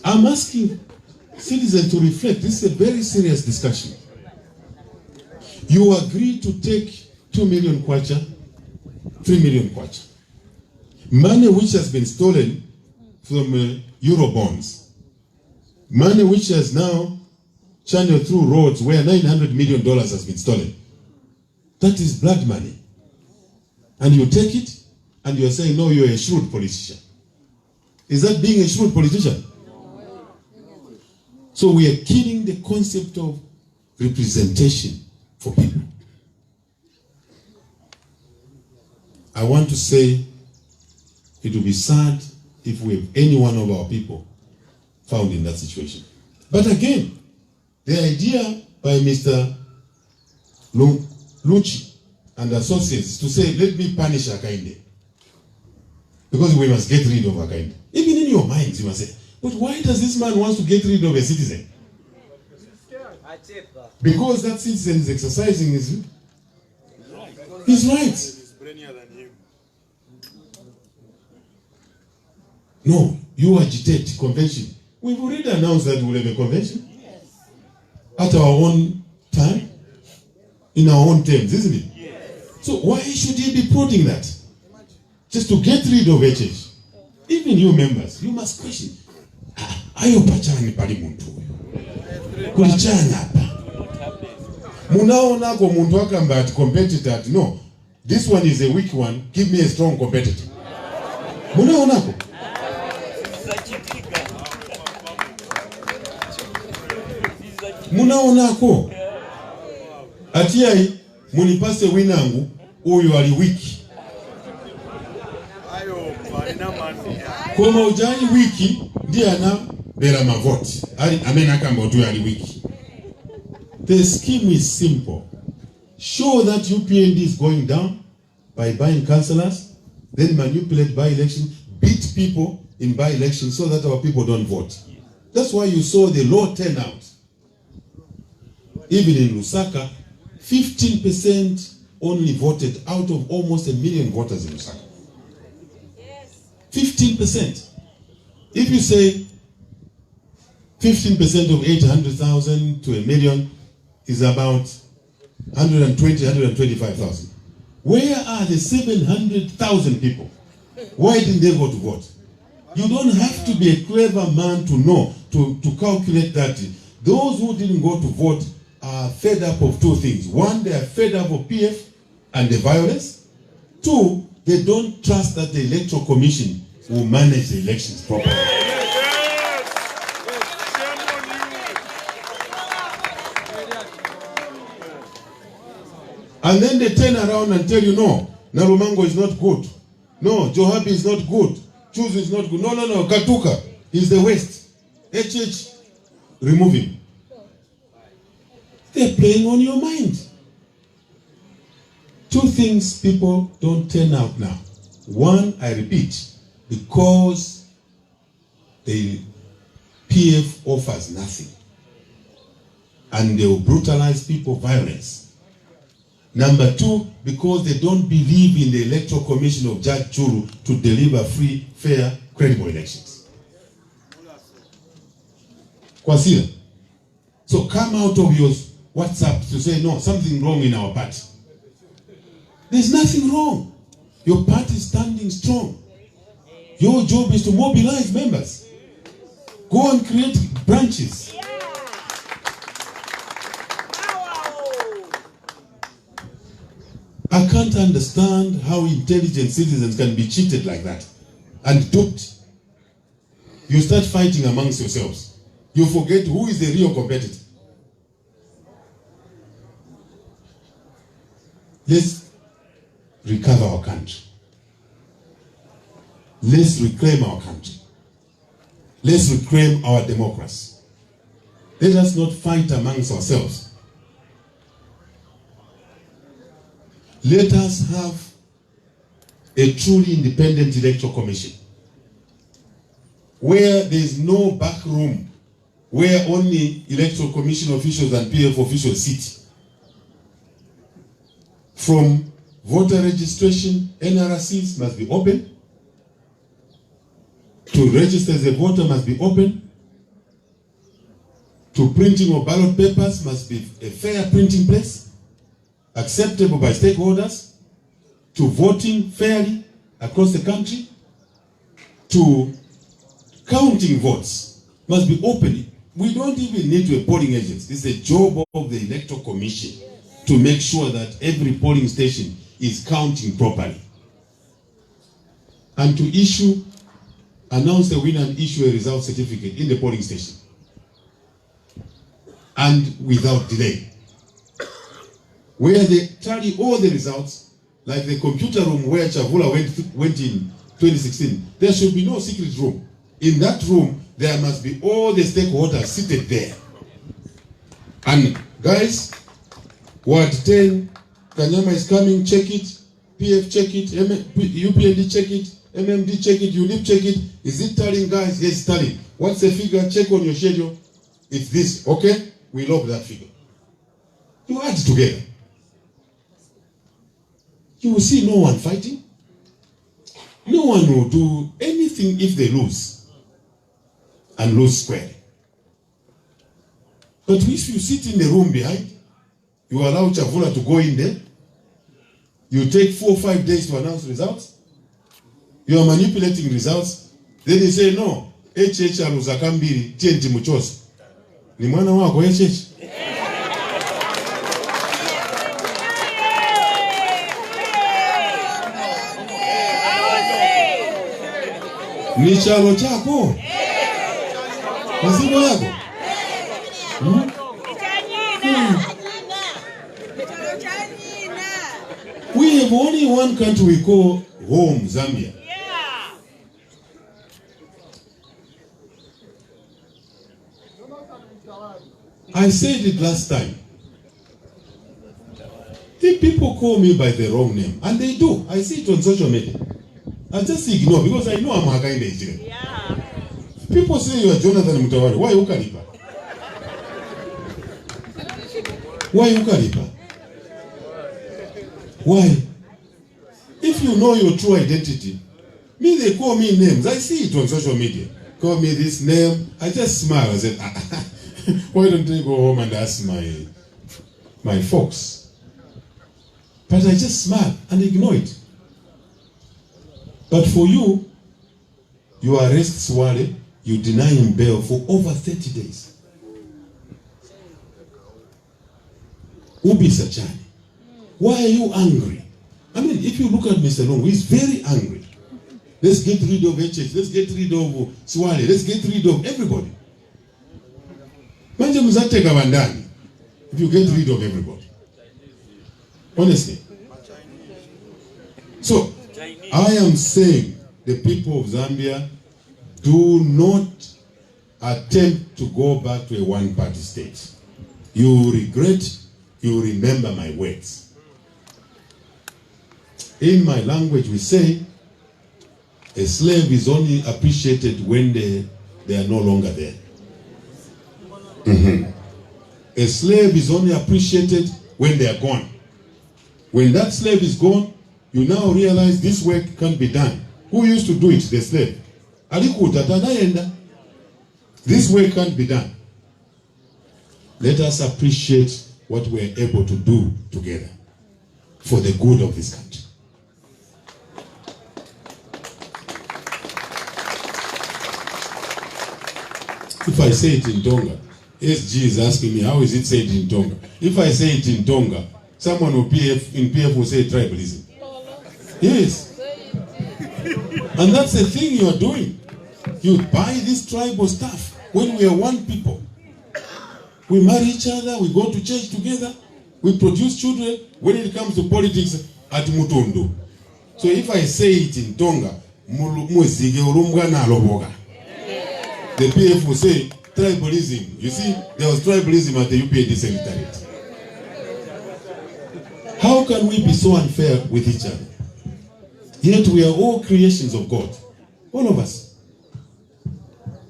I'm asking citizens to reflect. This is a very serious discussion. You agreed to take 2 million kwacha, 3 million kwacha. Money which has been stolen from Euro bonds. Money which has now channeled through roads where $900 million has been stolen. That is blood money. And you take it and you're saying, no, you're a shrewd politician. Is that being a shrewd politician? So we are killing the concept of representation for people. I want to say it will be sad if we have any one of our people found in that situation. But again, the idea by Mr. Lucci and associates to say, let me punish Hakainde, because we must get rid of Hakainde. Even in your minds, you must say, but why does this man want to get rid of a citizen? Because that citizen is exercising his rights. No, you agitate convention. We've already announced that we'll have a convention. Yes. At our own time, in our own terms, isn't it? Yes. So why should he be prodding that? Just to get rid of HH. Even you members, you must question. Ayo pachani pali muntu. Kulichana hapa. Munaona kwa muntu akamba ati competitor. No, this one is a weak one. Give me a strong competitor. Munaona ko? Munaona ko? Atiai munipase winangu uyu ali wiki. Koma ujani wiki ndiye ana bera mavoti. Amena kamba utu ali wiki. The scheme is simple. Show that UPND is going down by buying councillors, then manipulate by-election, beat people in by-election so that our people don't vote. That's why you saw the low turnout. Even in Lusaka, 15% only voted out of almost 1 million voters in Lusaka. 15%. If you say 15% of 800,000 to 1 million is about 120, 125,000. Where are the 700,000 people? Why didn't they go to vote? You don't have to be a clever man to know, to calculate that. Those who didn't go to vote are fed up of two things. One, they are fed up of PF and the violence. Two, they don't trust that the Electoral Commission will manage the elections properly. And then they turn around and tell you, no, Narumango is not good. No, Johabi is not good. Chuzu is not good. No, Katuka is the West. HH, remove him. They're playing on your mind. Two things people don't turn out now. One, I repeat, because the PF offers nothing. And they will brutalize people, violence. Number two, because they don't believe in the Electoral Commission of Judge Churu to deliver free, fair, credible elections. Kwasila. So come out of your WhatsApp to say, no, something wrong in our party. There's nothing wrong. Your party is standing strong. Your job is to mobilize members. Go and create branches. I can't understand how intelligent citizens can be cheated like that and duped. You start fighting amongst yourselves. You forget who is the real competitor. Let's recover our country. Let's reclaim our country. Let's reclaim our democracy. Let us not fight amongst ourselves. Let us have a truly independent electoral commission where there is no back room, where only electoral commission officials and PF officials sit. From voter registration, NRCs must be open. To register as a voter must be open. To printing of ballot papers must be a fair printing place, acceptable by stakeholders. To voting fairly across the country. To counting votes must be open. We don't even need to a polling agent. It's the job of the electoral commission to make sure that every polling station is counting properly. And to announce the winner and issue a result certificate in the polling station. And without delay. Where they tally all the results, like the computer room where Chavula went in 2016, there should be no secret room. In that room, there must be all the stakeholders seated there. And guys, Ward 10, Kanyama is coming, check it. PF check it, UPND check it, MMD check it, UNIP check it. Is it tallying, guys? Yes, tallying. What's the figure? Check on your schedule. It's this, okay? We love that figure. You add it together. You will see no one fighting. No one will do anything if they lose. And lose squarely. But if you sit in the room behind, you allow Chavula to go in there, you take 4 or 5 days to announce results, you are manipulating results, then you say, no, HH aluzakambiri, TNT muchoso. Ni mwana wako HH? Ni chalo chako? Mzigo yako? We have only one country we call home, Zambia. Yeah. I said it last time. If people call me by the wrong name, and they do, I see it on social media, I just ignore because I know I'm Hakainde Ejire. Yeah. People say you are Jonathan Mutawari. Why Ukalipa? Why Ukalipa? Why? If you know your true identity, me, they call me names. I see it on social media. Call me this name. I just smile. I said, why don't they go home and ask my folks? But I just smile and ignore it. But for you, you arrest Swale, you deny him bail for over 30 days. Ubi Sachani, why are you angry? I mean, if you look at Mr. Lungu, he's very angry. Let's get rid of HH, let's get rid of Swale, let's get rid of everybody. Manje mzateka bandani if you get rid of everybody. Honestly. So, I am saying the people of Zambia, do not attempt to go back to a one-party state. You will regret, you will remember my words. In my language we say, a slave is only appreciated when they are no longer there. A slave is only appreciated when they are gone. When that slave is gone, you now realize this work can't be done. Who used to do it? The slave. This work can't be done. Let us appreciate what we're able to do together for the good of this country. If I say it in Tonga, SG is asking me, how is it said in Tonga? If I say it in Tonga, someone will in PF will say tribalism. Yes. And that's the thing you are doing. You buy this tribal stuff when we are one people. We marry each other, we go to church together, we produce children. When it comes to politics, at Mutondo. So if I say it in Tonga, the PF will say tribalism. You see, there was tribalism at the UPND Secretariat. How can we be so unfair with each other? Yet we are all creations of God. All of us.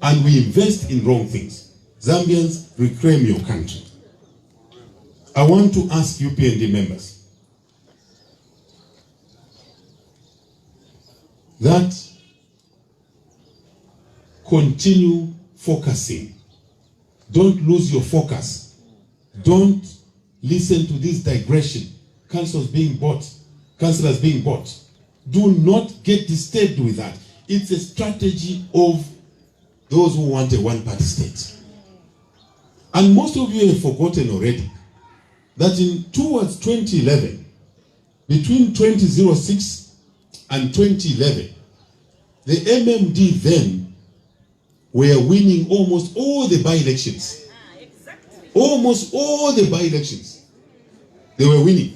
And we invest in wrong things. Zambians, reclaim your country. I want to ask UPND members that continue focusing. Don't lose your focus. Don't listen to this digression. Councils being bought, councillors being bought. Do not get disturbed with that. It's a strategy of those who want a one-party state. And most of you have forgotten already that towards 2011, between 2006 and 2011, the MMD then were winning almost all the by-elections. Almost all the by-elections. They were winning.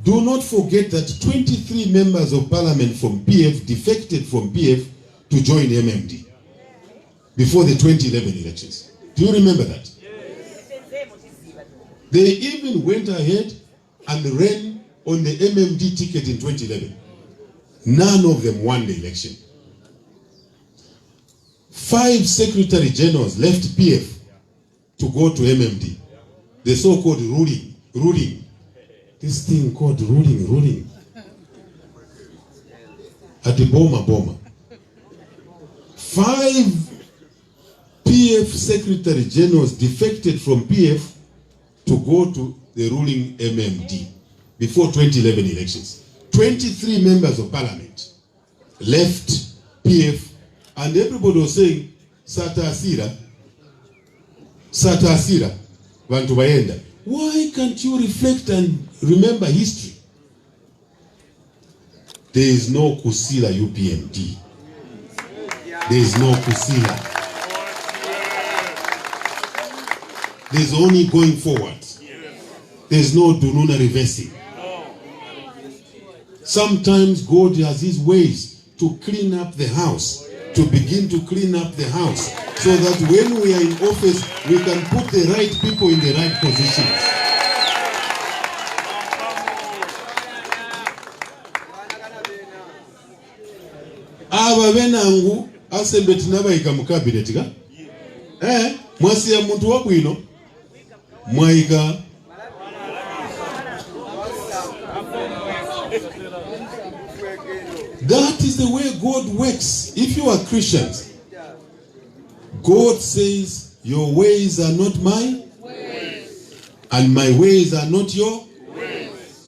Do not forget that 23 members of parliament from PF defected from PF to join MMD before the 2011 elections. Do you remember that? They even went ahead and ran on the MMD ticket in 2011. None of them won the election. 5 secretary generals left PF to go to MMD. The so-called ruling. This thing called ruling. At the Boma. 5 PF secretary generals defected from PF to go to the ruling MMD before 2011 elections. 23 members of parliament left PF, and everybody was saying, Sata Asira, Vantu Bayenda. Why can't you reflect and remember history? There is no Kusila UPND. There is no Kusila. There is only going forward. There is no Dununa reversing. Sometimes God has his ways to clean up the house, to begin to clean up the house, so that when we are in office, we can put the right people in the right positions. Aba benangu asembeti nabayika mu cabinet ga mwasi ya muntu wabwino mwaika. That is the way God works. If you are Christians, God says, your ways are not my ways, and my ways are not your ways.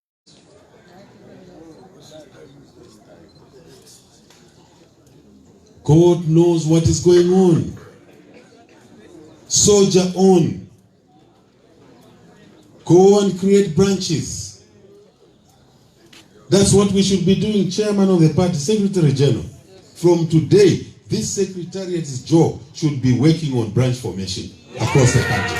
God knows what is going on. Soldier on. Go and create branches. That's what we should be doing, chairman of the party, secretary general. From today, this secretariat's job should be working on branch formation across the country.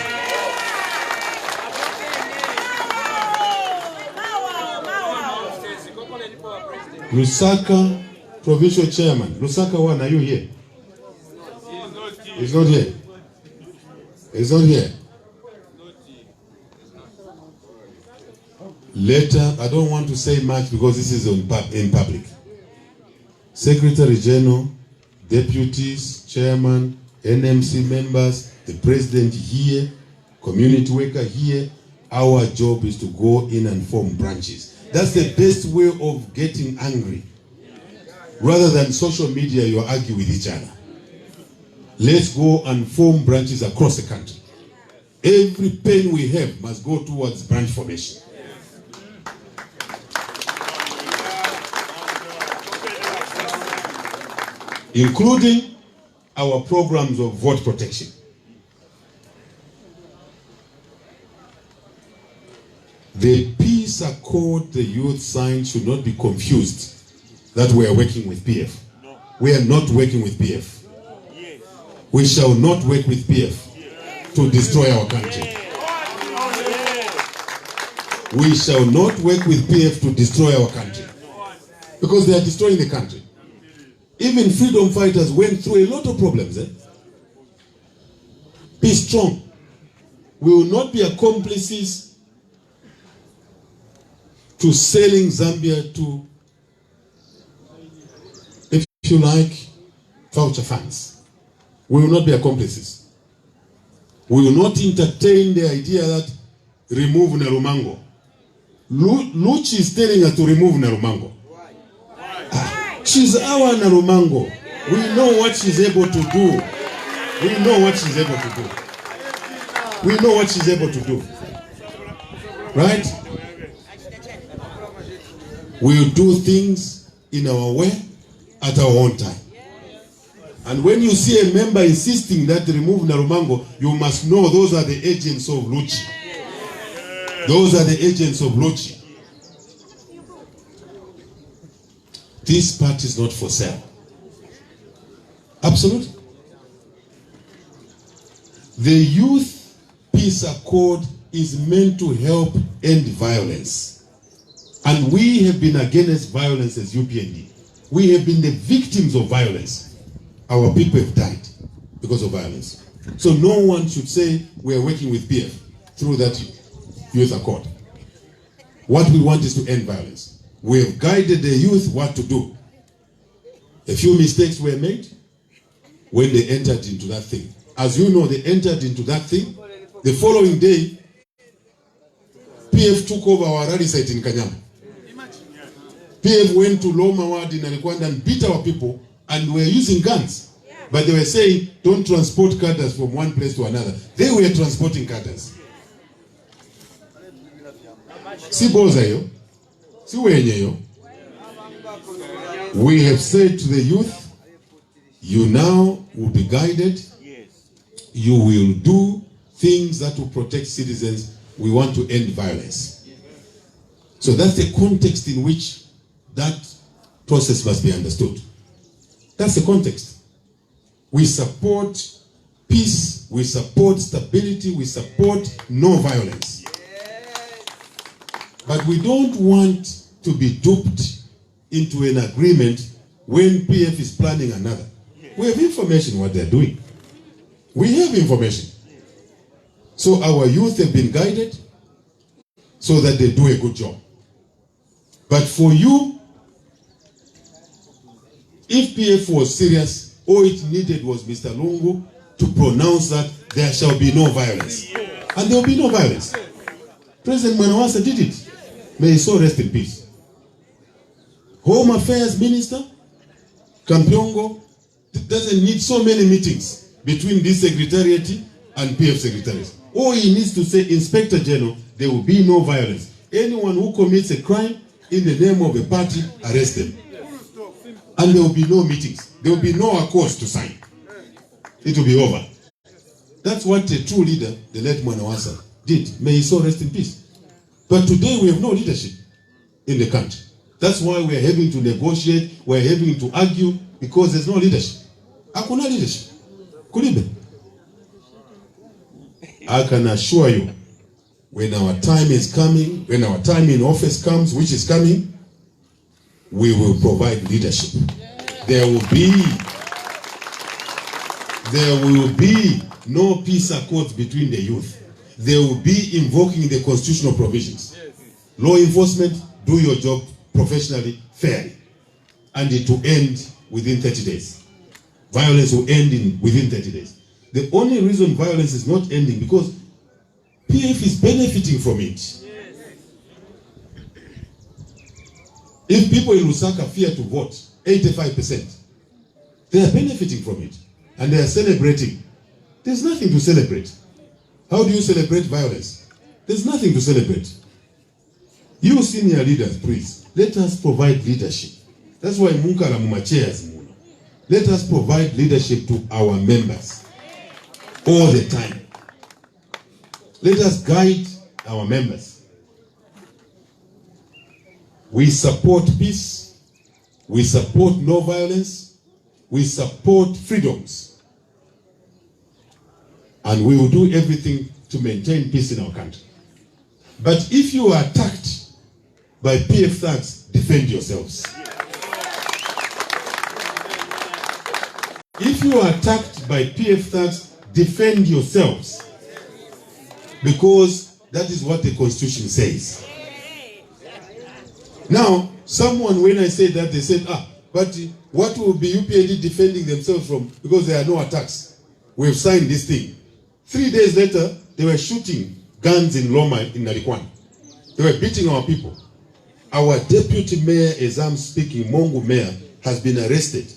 Lusaka provincial chairman. Lusaka one, are you here? He's not here. He's not here. Later, I don't want to say much because this is in public. Secretary General, deputies, chairman, NMC members, the president here, community worker here, our job is to go in and form branches. That's the best way of getting angry. Rather than social media, you argue with each other. Let's go and form branches across the country. Every pen we have must go towards branch formation. Including our programs of vote protection. The peace accord the youth signed should not be confused that we are working with PF. No. We are not working with PF. Yes. We shall not work with PF to destroy our country. We shall not work with PF to destroy our country. Because they are destroying the country. Even freedom fighters went through a lot of problems. Be strong. We will not be accomplices to selling Zambia to, if you like, voucher funds. We will not be accomplices. We will not entertain the idea that remove Narumango. Luchi is telling us to remove Narumango. She's our Narumango. We know what she's able to do. We know what she's able to do. We know what she's able to do. Right? We'll do things in our way at our own time. And when you see a member insisting that remove Narumango, you must know those are the agents of Luchi. Those are the agents of Luchi. This part is not for sale. Absolutely. The Youth Peace Accord is meant to help end violence. And we have been against violence as UPND. We have been the victims of violence. Our people have died because of violence. So no one should say we are working with PF through that Youth Accord. What we want is to end violence. We have guided the youth what to do. A few mistakes were made when they entered into that thing. As you know, they entered into that thing. The following day, PF took over our rally site in Kanyama. PF went to Loma Ward in Anikwanda and beat our people and were using guns. But they were saying, don't transport cadres from one place to another. They were transporting cadres. Si boza yo, si wenye yo. We have said to the youth, you now will be guided. You will do things that will protect citizens. We want to end violence. So that's the context in which that process must be understood. That's the context. We support peace, we support stability, we support no violence. But we don't want to be duped into an agreement when PF is planning another. We have information what they're doing. We have information. So our youth have been guided so that they do a good job. But for you, if PF was serious, all it needed was Mr. Lungu to pronounce that there shall be no violence. And there will be no violence. President Mwanawasa did it. May his soul rest in peace. Home Affairs Minister Kampyongo doesn't need so many meetings between this secretariat and PF secretariat. All he needs to say, Inspector General, there will be no violence. Anyone who commits a crime in the name of a party, arrest them. And there will be no meetings. There will be no accords to sign. It will be over. That's what a true leader, the late Mwanawasa, did. May his soul rest in peace. But today we have no leadership in the country. That's why we are having to negotiate, we are having to argue, because there's no leadership. Hakuna leadership. Kulibe. I can assure you, when our time is coming, when our time in office comes, which is coming, we will provide leadership. There will be no peace accords between the youth. They will be invoking the constitutional provisions. Law enforcement, do your job professionally, fairly. And it will end within 30 days. Violence will end within 30 days. The only reason violence is not ending because PF is benefiting from it. If people in Lusaka fear to vote, 85%, they are benefiting from it. And they are celebrating. There's nothing to celebrate. How do you celebrate violence? There's nothing to celebrate. You senior leaders, please, let us provide leadership. That's why Munkara Mumachairs. Let us provide leadership to our members all the time. Let us guide our members. We support peace. We support no violence. We support freedoms. And we will do everything to maintain peace in our country. But if you are attacked by PF thugs, defend yourselves. If you are attacked by PF thugs, defend yourselves. Because that is what the Constitution says. Now, someone, when I said that, they said, but what will be UPND defending themselves from? Because there are no attacks. We've signed this thing. 3 days later, they were shooting guns in Loma in Narikwan. They were beating our people. Our deputy mayor, as I'm speaking, Mongu mayor, has been arrested.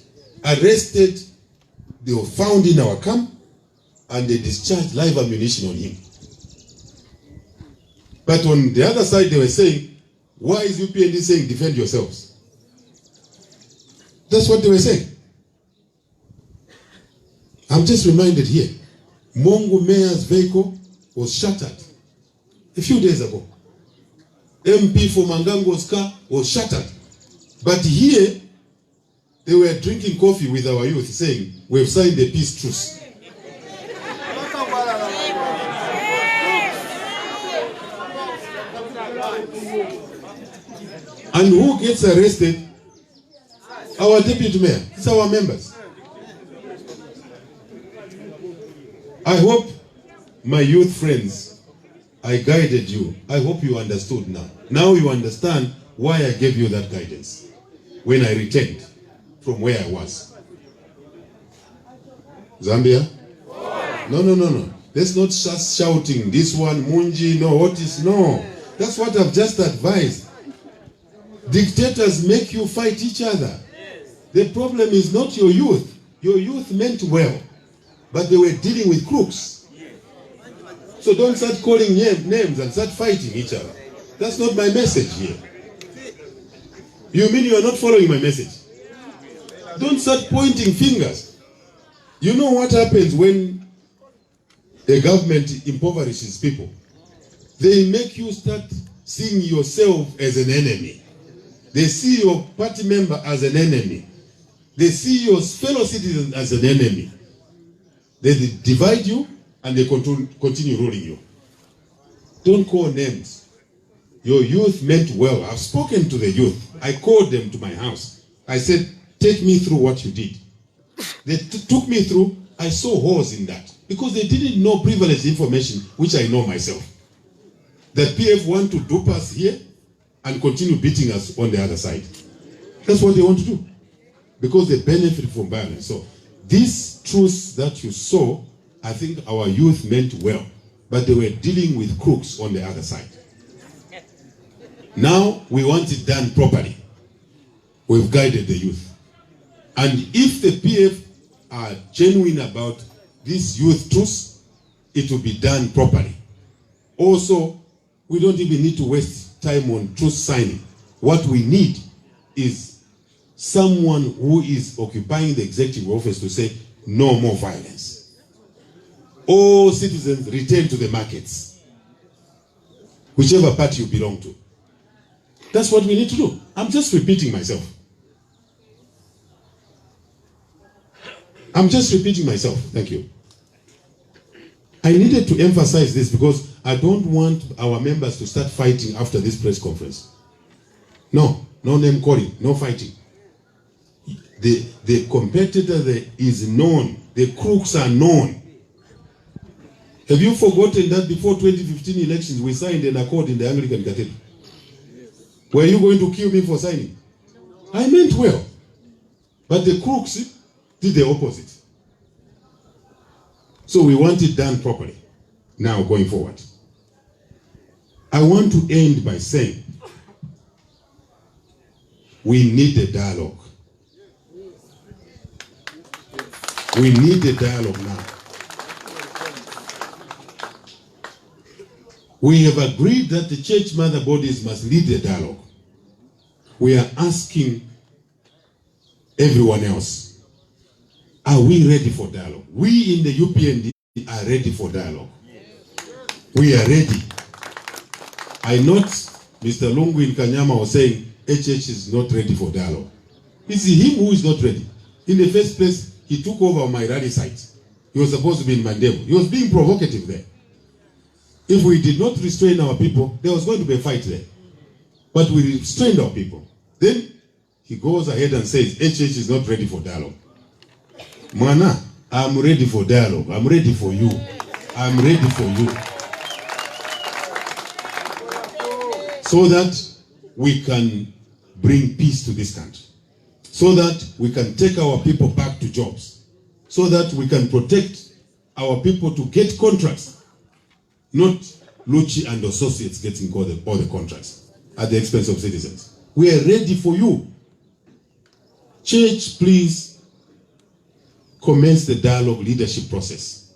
They were found in our camp and they discharged live ammunition on him. But on the other side, they were saying, why is UPND saying defend yourselves? That's what they were saying. I'm just reminded here, Mongu mayor's vehicle was shattered a few days ago. MP for Mangango's car was shattered. But here, they were drinking coffee with our youth saying, we've signed a peace truce. And who gets arrested? Our deputy mayor. It's our members. I hope, my youth friends, I guided you. I hope you understood now. Now you understand why I gave you that guidance when I returned from where I was. Zambia? No. Let's not just shouting, this one, Munji, no, what is, no. That's what I've just advised. Dictators make you fight each other. The problem is not your youth. Your youth meant well, but they were dealing with crooks. So don't start calling names and start fighting each other. That's not my message here. You mean you are not following my message? Don't start pointing fingers. You know what happens when a government impoverishes people? They make you start seeing yourself as an enemy. They see your party member as an enemy. They see your fellow citizen as an enemy. They divide you and they continue ruling you. Don't call names. Your youth meant well. I've spoken to the youth. I called them to my house. I said, take me through what you did. They took me through. I saw holes in that because they didn't know privileged information, which I know myself. That PF want to dupe us here and continue beating us on the other side. That's what they want to do because they benefit from violence. So this truth that you saw, I think our youth meant well, but they were dealing with crooks on the other side. Now we want it done properly. We've guided the youth. And if the PF are genuine about this youth truce, it will be done properly. Also, we don't even need to waste time on truce signing. What we need is someone who is occupying the executive office to say, no more violence. All citizens return to the markets, whichever party you belong to. That's what we need to do. I'm just repeating myself. I'm just repeating myself. Thank you. I needed to emphasize this because I don't want our members to start fighting after this press conference. No name calling, no fighting. The competitor is known. The crooks are known. Have you forgotten that before 2015 elections, we signed an accord in the Anglican Cathedral? Were you going to kill me for signing? I meant well. But the crooks did the opposite. So we want it done properly. Now, going forward. I want to end by saying, we need a dialogue. We need a dialogue now. We have agreed that the church mother bodies must lead the dialogue. We are asking everyone else, are we ready for dialogue? We in the UPND are ready for dialogue. We are ready. I note Mr. Lungu in Kanyama was saying HH is not ready for dialogue. It's him who is not ready. In the first place, he took over my rally site. He was supposed to be in Mandebo. He was being provocative there. If we did not restrain our people, there was going to be a fight there. But we restrained our people. Then he goes ahead and says HH is not ready for dialogue. Mwana, I'm ready for dialogue. I'm ready for you. I'm ready for you. So that we can bring peace to this country. So that we can take our people back to jobs. So that we can protect our people to get contracts. Not Lucci and associates getting all the contracts at the expense of citizens. We are ready for you. Church, please commence the dialogue leadership process.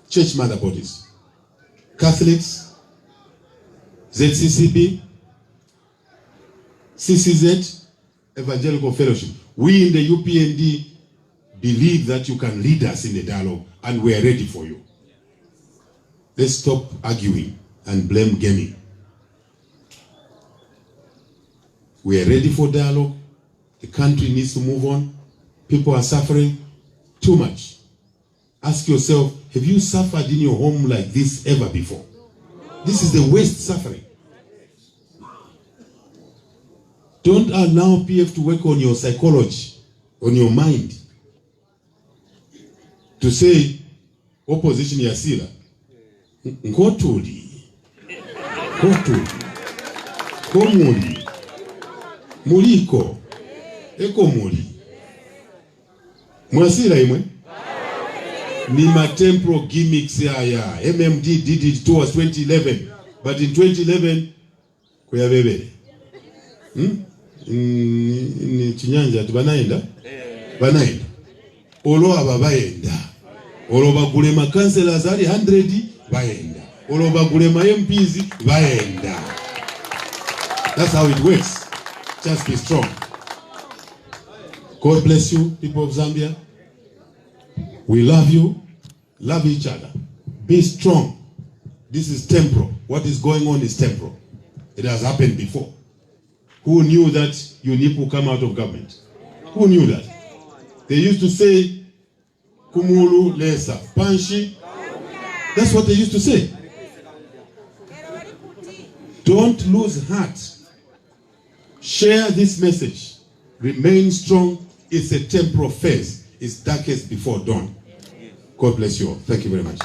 Church mother bodies, Catholics, ZCCB, CCZ, Evangelical Fellowship. We in the UPND believe that you can lead us in the dialogue, and we are ready for you. Let's stop arguing and blame gaming. We are ready for dialogue. The country needs to move on. People are suffering too much. Ask yourself, have you suffered in your home like this ever before? This is the worst suffering. Don't allow PF to work on your psychology, on your mind. To say, opposition yasila, Nkotuli, Komuli, Muliko, Ekomuli. Mwasila imwe? Ni temporal gimmicks ya. MMD did it towards 2011. But in 2011, kuya bebele. Ni chinyanja banaenda? Banaenda. Olo ababayenda. Olo bagule ma councillors ali 100 bayenda. Olo bagule ma MPs bayenda. That's how it works. Just be strong. God bless you, people of Zambia. We love you. Love each other. Be strong. This is temporal. What is going on is temporal. It has happened before. Who knew that UNIP will come out of government? Who knew that? They used to say, Kumulu Lesa, Panshi. That's what they used to say. Don't lose heart. Share this message. Remain strong. It's a temporal phase. It's darkest before dawn. God bless you all. Thank you very much.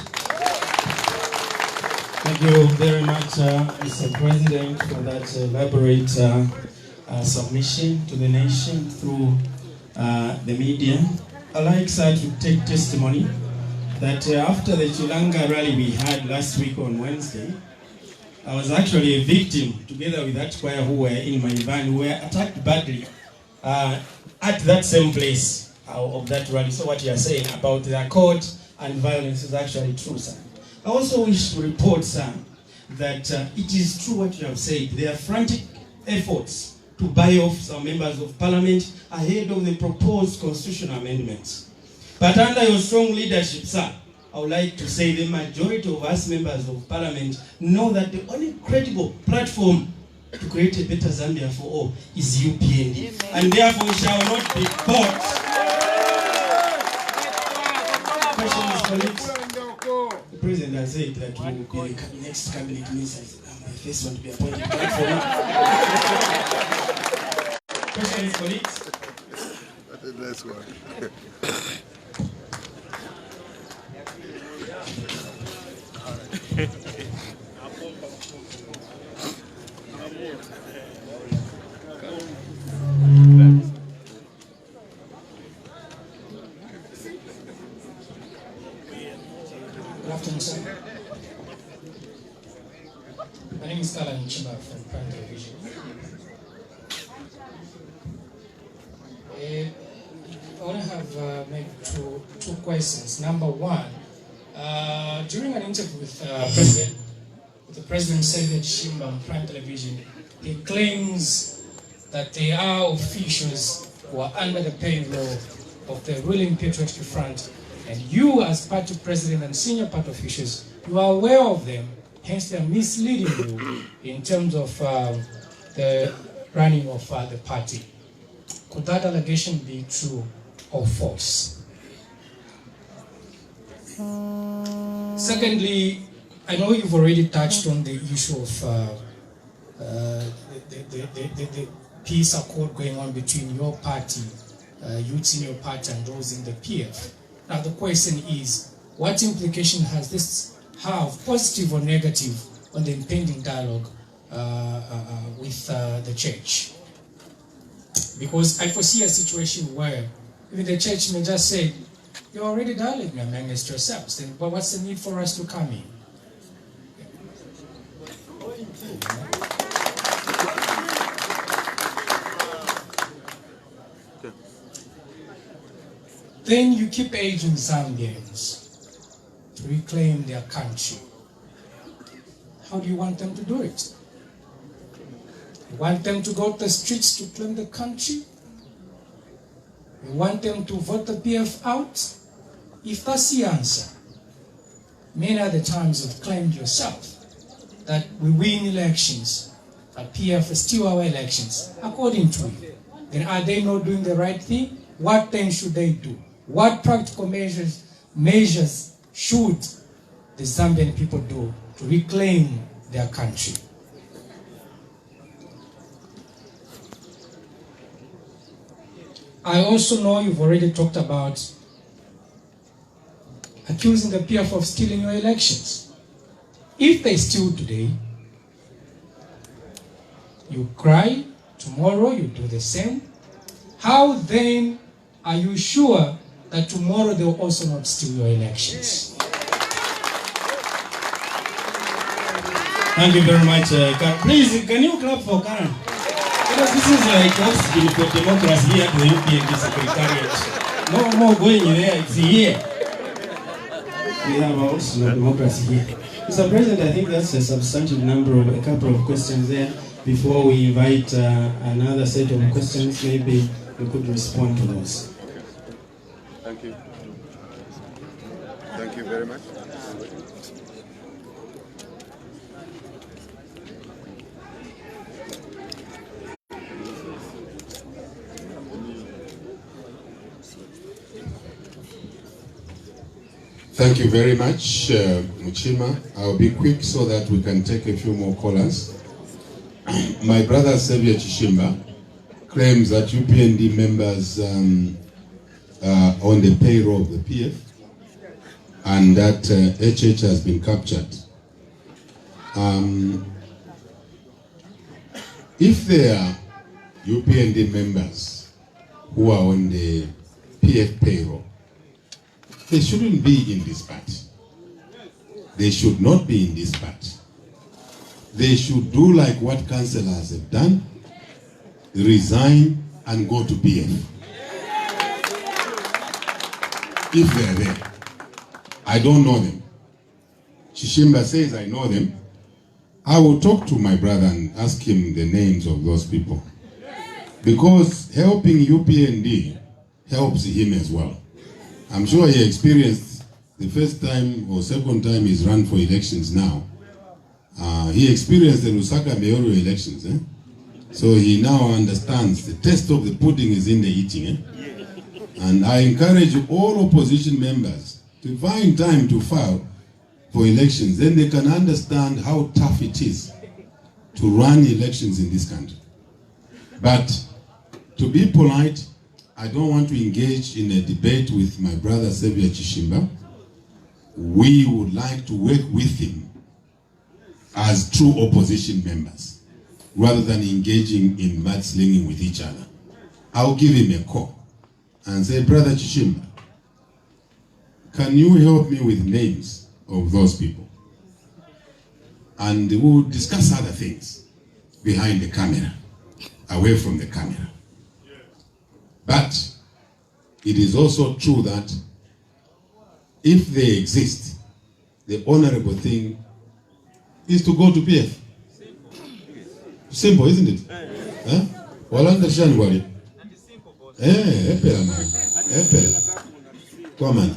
Thank you very much, Mr. President, for that elaborate submission to the nation through the media. I'd like, sir, to take testimony that after the Chilanga rally we had last week on Wednesday, I was actually a victim, together with that choir who were in my van, who were attacked badly at that same place of that rally. So what you are saying about the accord and violence is actually true, sir. I also wish to report, sir, that it is true what you have said. There are frantic efforts to buy off some members of parliament ahead of the proposed constitutional amendments. But under your strong leadership, sir, I would like to say the majority of us members of parliament know that the only credible platform to create a better Zambia for all is UPND. And therefore shall not be bought. Question is, colleagues. The president has said that we will be the next cabinet minister. I'm the first one to be appointed. Question is, colleagues. That's a nice one. Good afternoon, sir. My name is Alan Chimba from Prime Television. I want to have maybe two questions. Number one, during an interview with the President David Chimba on Prime Television, he claims that there are officials who are under the payroll of the ruling Patriotic Front, and you as party president and senior party officials, you are aware of them, hence they are misleading you in terms of the running of the party. Could that allegation be true or false? Secondly, I know you've already touched on the issue of the peace accord going on between your party, youths in your party, and those in the PF. Now the question is, what implication has this have, positive or negative, on the impending dialogue with the church? Because I foresee a situation where even the church may just say, you're already dialoguing amongst yourselves, then but what's the need for us to come in? Then you keep aging Zambians to reclaim their country. How do you want them to do it? You want them to go to the streets to claim the country? You want them to vote the PF out? If that's the answer, many other times you've claimed yourself that we win elections, but PF is still our elections, according to you. Then are they not doing the right thing? What then should they do? What practical measures should the Zambian people do to reclaim their country? I also know you've already talked about accusing the PF of stealing your elections. If they steal today, you cry, tomorrow you do the same. How then are you sure that tomorrow they will also not steal your elections? Thank you very much. Please, can you clap for Karen? Because this is like oxygen for democracy here at the UPND Secretariat. No more going there, it's here. We have also democracy here. Mr. President, I think that's a substantive number of a couple of questions there. Before we invite another set of questions, maybe you could respond to those. Thank you. Thank you very much. Thank you very much, Muchima. I'll be quick so that we can take a few more callers. My brother Xavier Chishimba claims that UPND members are on the payroll of the PF and that HH has been captured. If there are UPND members who are on the PF payroll, they shouldn't be in this party. They should not be in this party. They should do like what councillors have done, resign and go to PF. If they're there. I don't know them. Chishimba says I know them. I will talk to my brother and ask him the names of those people. Because helping UPND helps him as well. I'm sure he experienced the first time or second time he's run for elections now. He experienced the Lusaka mayoral elections. So he now understands the taste of the pudding is in the eating. And I encourage all opposition members to find time to file for elections. Then they can understand how tough it is to run elections in this country. But to be polite, I don't want to engage in a debate with my brother Xavier Chishimba. We would like to work with him as true opposition members, rather than engaging in mudslinging with each other. I'll give him a call and say, Brother Chishimba, can you help me with names of those people? And we'll discuss other things behind the camera, away from the camera. But it is also true that if they exist, the honorable thing is to go to PF. Simple, isn't it? Well, understand what it. Come on.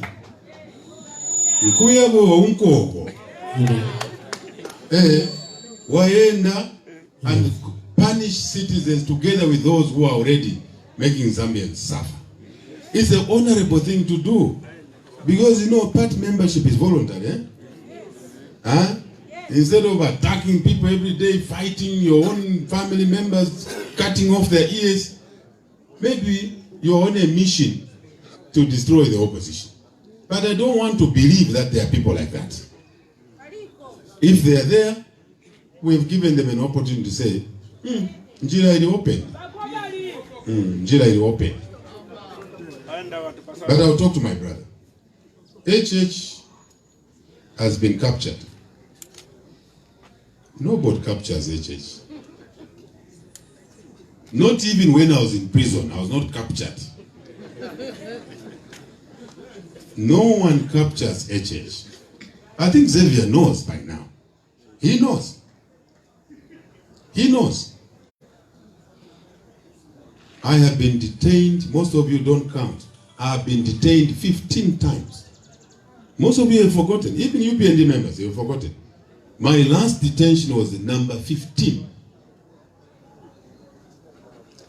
Waenda and punish citizens together with those who are already making Zambians suffer. It's an honorable thing to do. Because, you know, party membership is voluntary. Instead of attacking people every day, fighting your own family members, cutting off their ears, maybe you're on a mission to destroy the opposition. But I don't want to believe that there are people like that. If they are there, we've given them an opportunity to say, Njira is open. Njira is open. But I'll talk to my brother. HH has been captured. Nobody captures HH. Not even when I was in prison, I was not captured. No one captures HH. I think Xavier knows by now. He knows. He knows. I have been detained, most of you don't count. I have been detained 15 times. Most of you have forgotten, even UPND members, you have forgotten. My last detention was the number 15.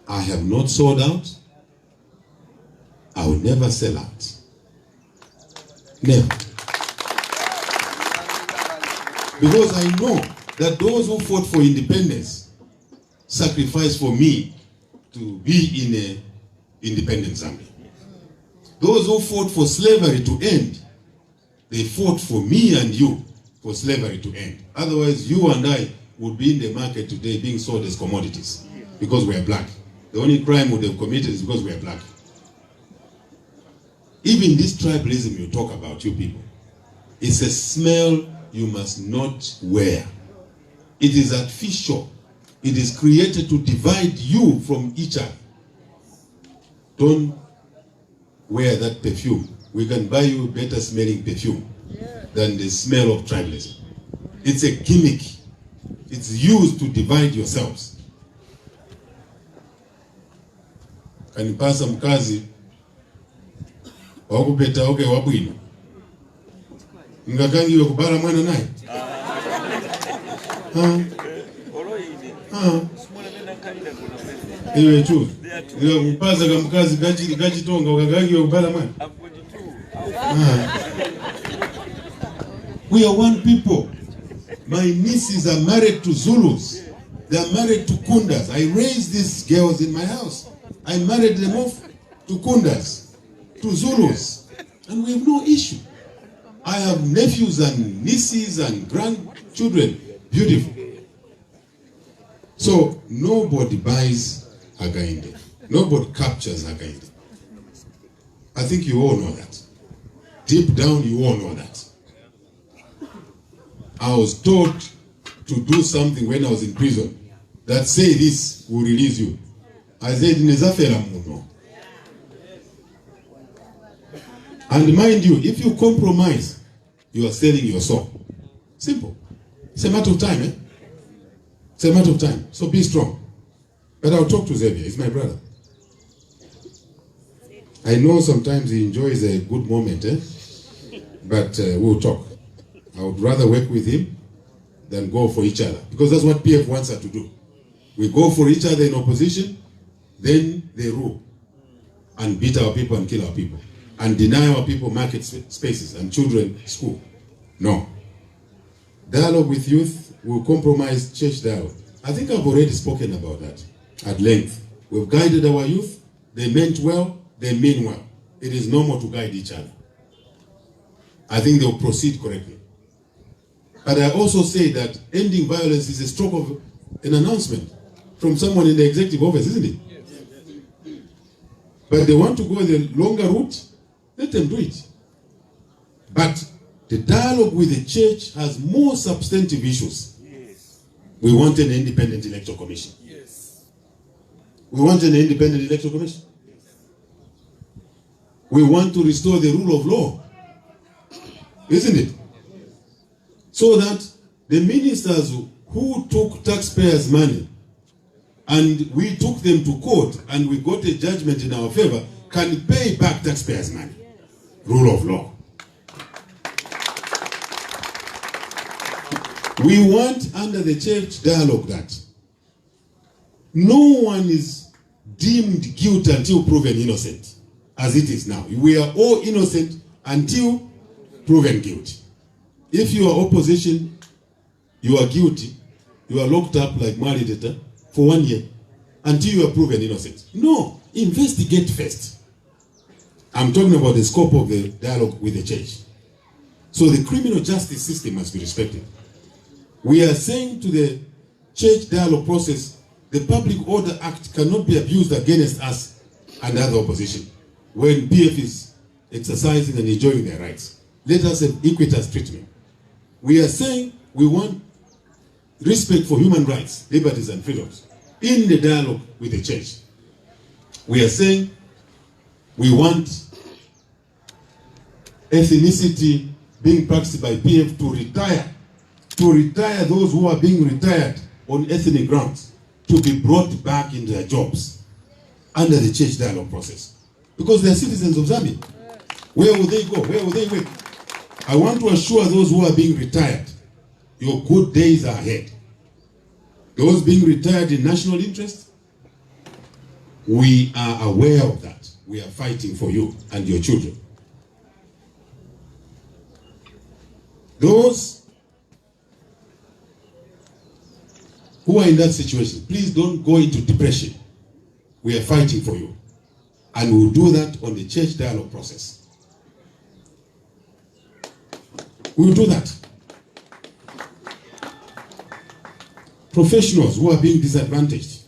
I have not sold out. I will never sell out. Never. Because I know that those who fought for independence sacrificed for me to be in an independent Zambia. Those who fought for slavery to end, they fought for me and you for slavery to end. Otherwise, you and I would be in the market today being sold as commodities because we are black. The only crime we would have committed is because we are black. Even this tribalism you talk about, you people, it's a smell you must not wear. It is artificial. It is created to divide you from each other. Don't wear that perfume. We can buy you better smelling perfume than the smell of tribalism. It's a gimmick. It's used to divide yourselves. Kanipasa mkazi wakupeta oke wabwino ngakangiwe kubala mwana naye iwe chu iwe kupaza kamkazi gachitonga ukakangiwe kubala mwana. We are one people. My nieces are married to Zulus. They are married to Kundas. I raised these girls in my house. I married them off to Kundas, to Zulus, and we have no issue. I have nephews and nieces and grandchildren, beautiful. So nobody buys Hakainde. Nobody captures Hakainde. I think you all know that. Deep down, you all know that. I was taught to do something when I was in prison that say this will release you. I said, Nezafera muno. And mind you, if you compromise, you are selling your soul. Simple. It's a matter of time, eh? It's a matter of time. So be strong. But I'll talk to Xavier. He's my brother. I know sometimes he enjoys a good moment, eh? But we'll talk. I would rather work with him than go for each other. Because that's what PF wants us to do. We go for each other in opposition, then they rule and beat our people and kill our people and deny our people market spaces and children school. No. Dialogue with youth will compromise church dialogue. I think I've already spoken about that at length. We've guided our youth. They meant well, they mean well. It is normal to guide each other. I think they'll proceed correctly. But I also say that ending violence is a stroke of an announcement from someone in the executive office, isn't it? But they want to go the longer route, let them do it. But the dialogue with the church has more substantive issues. Yes. We want an independent electoral commission. Yes. We want an independent electoral commission. Yes. We want to restore the rule of law. Isn't it? So that the ministers who took taxpayers' money and we took them to court and we got a judgment in our favor can pay back taxpayers' money. Rule of law. We want under the church dialogue that no one is deemed guilty until proven innocent, as it is now. We are all innocent until proven guilty. If you are opposition, you are guilty, you are locked up like Marideta for 1 year until you are proven innocent. No, investigate first. I'm talking about the scope of the dialogue with the church. So the criminal justice system must be respected. We are saying to the church dialogue process, the Public Order Act cannot be abused against us and other opposition when PF is exercising and enjoying their rights. Let us have equitous treatment. We are saying we want respect for human rights, liberties and freedoms in the dialogue with the church. We are saying we want ethnicity being practiced by PF to retire those who are being retired on ethnic grounds, to be brought back into their jobs under the church dialogue process. Because they are citizens of Zambia. Where will they go? Where will they work? I want to assure those who are being retired, your good days are ahead. Those being retired in national interest, we are aware of that. We are fighting for you and your children. Those who are in that situation, please don't go into depression. We are fighting for you. And we'll do that on the church dialogue process. We'll do that. Professionals who are being disadvantaged,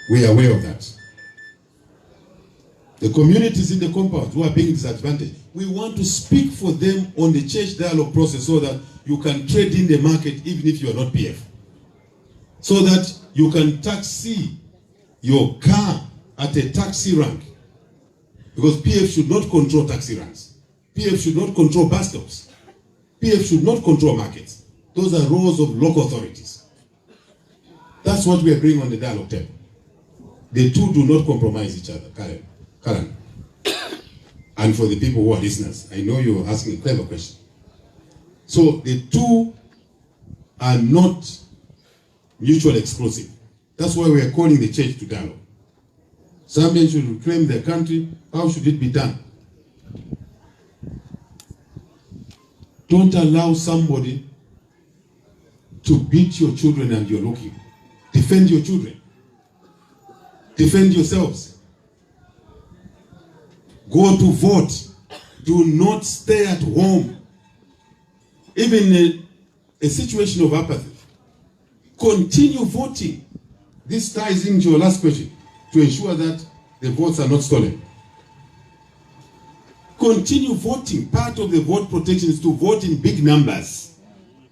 we are aware of that. The communities in the compound who are being disadvantaged, we want to speak for them on the church dialogue process so that you can trade in the market even if you are not PF. So that you can taxi your car at a taxi rank. Because PF should not control taxi ranks. PF should not control bus stops. PF should not control markets. Those are roles of local authorities. That's what we are bringing on the dialogue table. The two do not compromise each other, Karen. And for the people who are listeners, I know you're asking a clever question. So the two are not mutually exclusive. That's why we are calling the church to dialogue. Zambians should reclaim their country. How should it be done? Don't allow somebody to beat your children and you're looking. Defend your children. Defend yourselves. Go to vote. Do not stay at home. Even in a situation of apathy. Continue voting. This ties into your last question, to ensure that the votes are not stolen. Continue voting. Part of the vote protection is to vote in big numbers.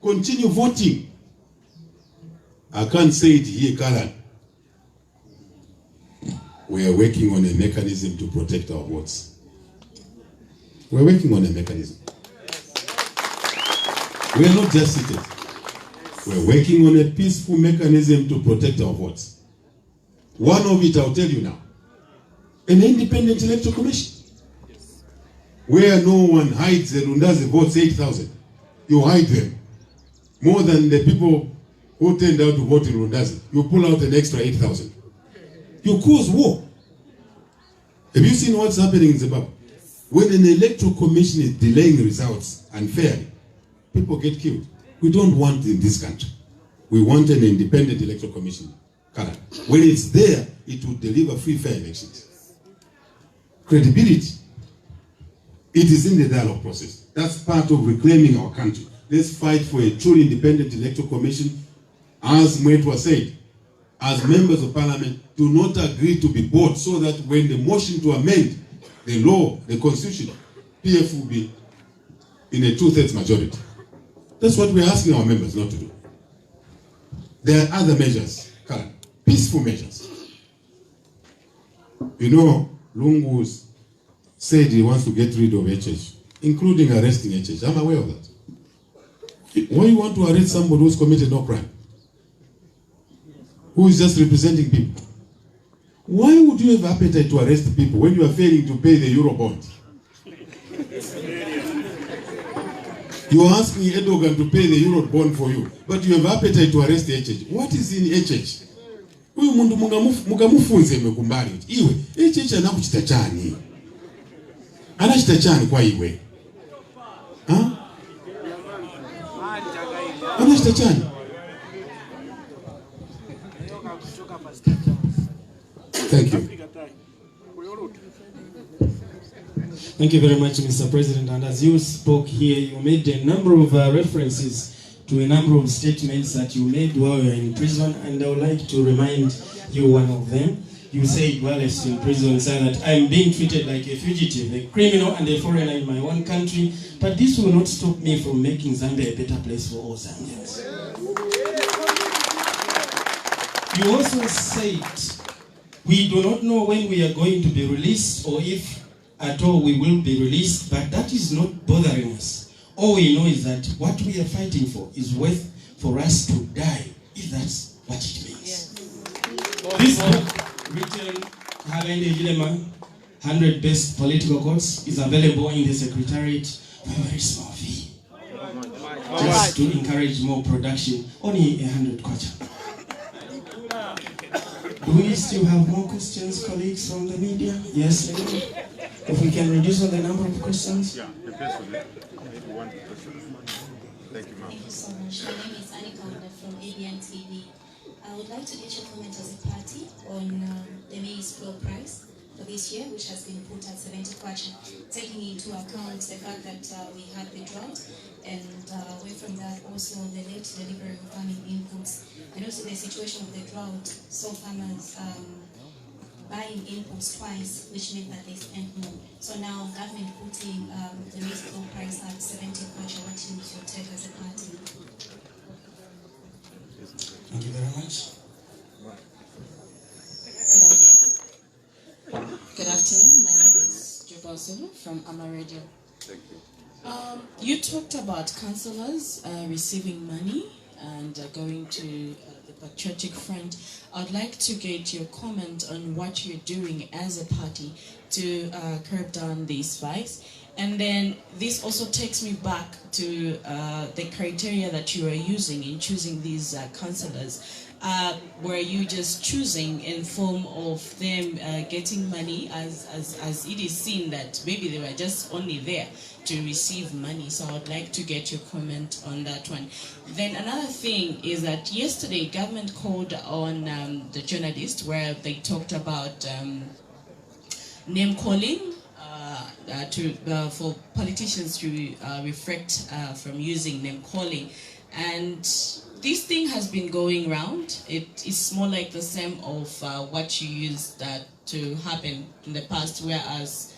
Continue voting. I can't say it here, Karan. We are working on a mechanism to protect our votes. We're working on a mechanism. We are not just sitting. We're working on a peaceful mechanism to protect our votes. One of it, I'll tell you now. An independent electoral commission. Where no one hides the Lundazi votes 8,000. You hide them. More than the people who turned out to vote in Lundazi. You pull out an extra 8,000. You cause war. Have you seen what's happening in Zimbabwe? When an electoral commission is delaying results unfairly, people get killed. We don't want in this country. We want an independent electoral commission. When it's there, it will deliver free, fair elections. Credibility. It is in the dialogue process. That's part of reclaiming our country. Let's fight for a truly independent electoral commission. As Mwetwa said, as members of parliament, do not agree to be bought so that when the motion to amend the law, the constitution, PF will be in a 2/3 majority. That's what we're asking our members not to do. There are other measures, peaceful measures. You know, Lungu said he wants to get rid of HH, including arresting HH. I'm aware of that. Why you want to arrest somebody who's committed no crime? Who is just representing people? Why would you have appetite to arrest people when you are failing to pay the Eurobond? You are asking Erdogan to pay the Eurobond for you, but you have appetite to arrest HH. What is in HH? Huyu mundu mugamufunze mekumbali. Iwe, HH anakuchita chani. Anachita chani kwa iwe. Anachita chani. Thank you. Thank you very much, Mr. President. And as you spoke here, you made a number of references to a number of statements that you made while you were in prison, and I would like to remind you one of them. You said while I was in prison, said that I am being treated like a fugitive, a criminal and a foreigner in my own country, but this will not stop me from making Zambia a better place for all Zambians. You also said, we do not know when we are going to be released or if at all we will be released, but that is not bothering us. All we know is that what we are fighting for is worth for us to die, if that's what it means. This book, written Hagende Jilema, 100 Best Political Quotes, is available in the Secretariat for a very small fee. Just to encourage more production, only 100 kwacha. Do we still have more questions, colleagues from the media? Yes, maybe. If we can reduce the number of questions. Yeah, the person. Maybe one question. Thank you, ma'am. Thank you so much. My name is Annika Wanda from ABN TV. I would like to get your comment as a party on the maize flour price for this year, which has been put at 70 kwacha, taking into account the fact that we had the drought, and away from that also the late delivery of farming inputs, and also the situation of the drought, so farmers buying inputs twice, which meant that they spent more. So now government putting the maize flour price at 70 kwacha, what is your take as a party? Thank you very much. Good afternoon. My name is Jubal Zulu from Ama Radio. Thank you. You talked about councillors receiving money and going to the Patriotic Front. I'd like to get your comment on what you're doing as a party to curb down these spikes. And then this also takes me back to the criteria that you are using in choosing these councillors. Were you just choosing in form of them getting money as it is seen that maybe they were just only there to receive money? So I'd like to get your comment on that one. Then another thing is that yesterday government called on the journalist where they talked about name calling for politicians to refrain from using name calling, and this thing has been going around. It is more like the same of what you used to happen in the past, whereas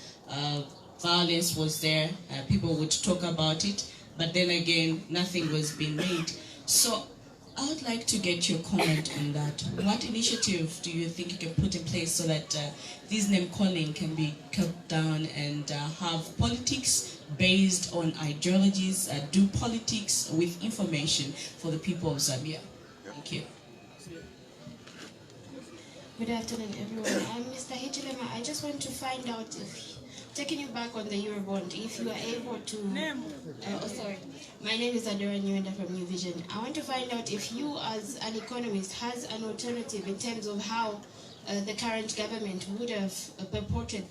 violence was there, people would talk about it, but then again, nothing was being made. So I would like to get your comment on that. What initiative do you think you can put in place so that this name calling can be kept down and have politics based on ideologies, do politics with information for the people of Zambia? Thank you. Good afternoon, everyone. I'm Mr. Hichilema. I just want to find out if, taking you back on the Eurobond, if you are able to... My name is Adora Nyuenda from New Vision. I want to find out if you, as an economist, has an alternative in terms of how the current government would have purported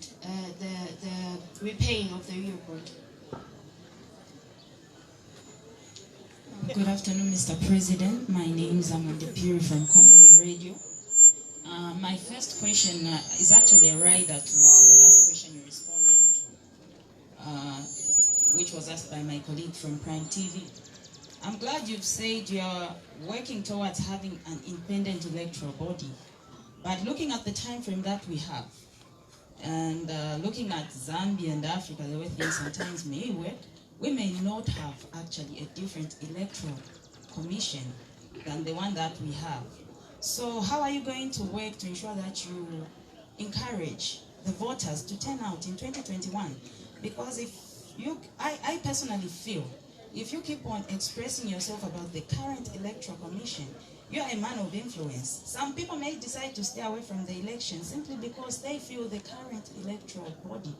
the repaying of the Eurobond. Good afternoon, Mr. President. My name is Amanda Puri from Company Radio. My first question is actually a rider to the last question you responded to, which was asked by my colleague from Prime TV. I'm glad you've said you're working towards having an independent electoral body, but looking at the time frame that we have, and looking at Zambia and Africa, the way things sometimes may work, we may not have actually a different electoral commission than the one that we have. So how are you going to work to ensure that you encourage the voters to turn out in 2021? Because if I personally feel, if you keep on expressing yourself about the current electoral commission, you're a man of influence. Some people may decide to stay away from the election simply because they feel the current electoral body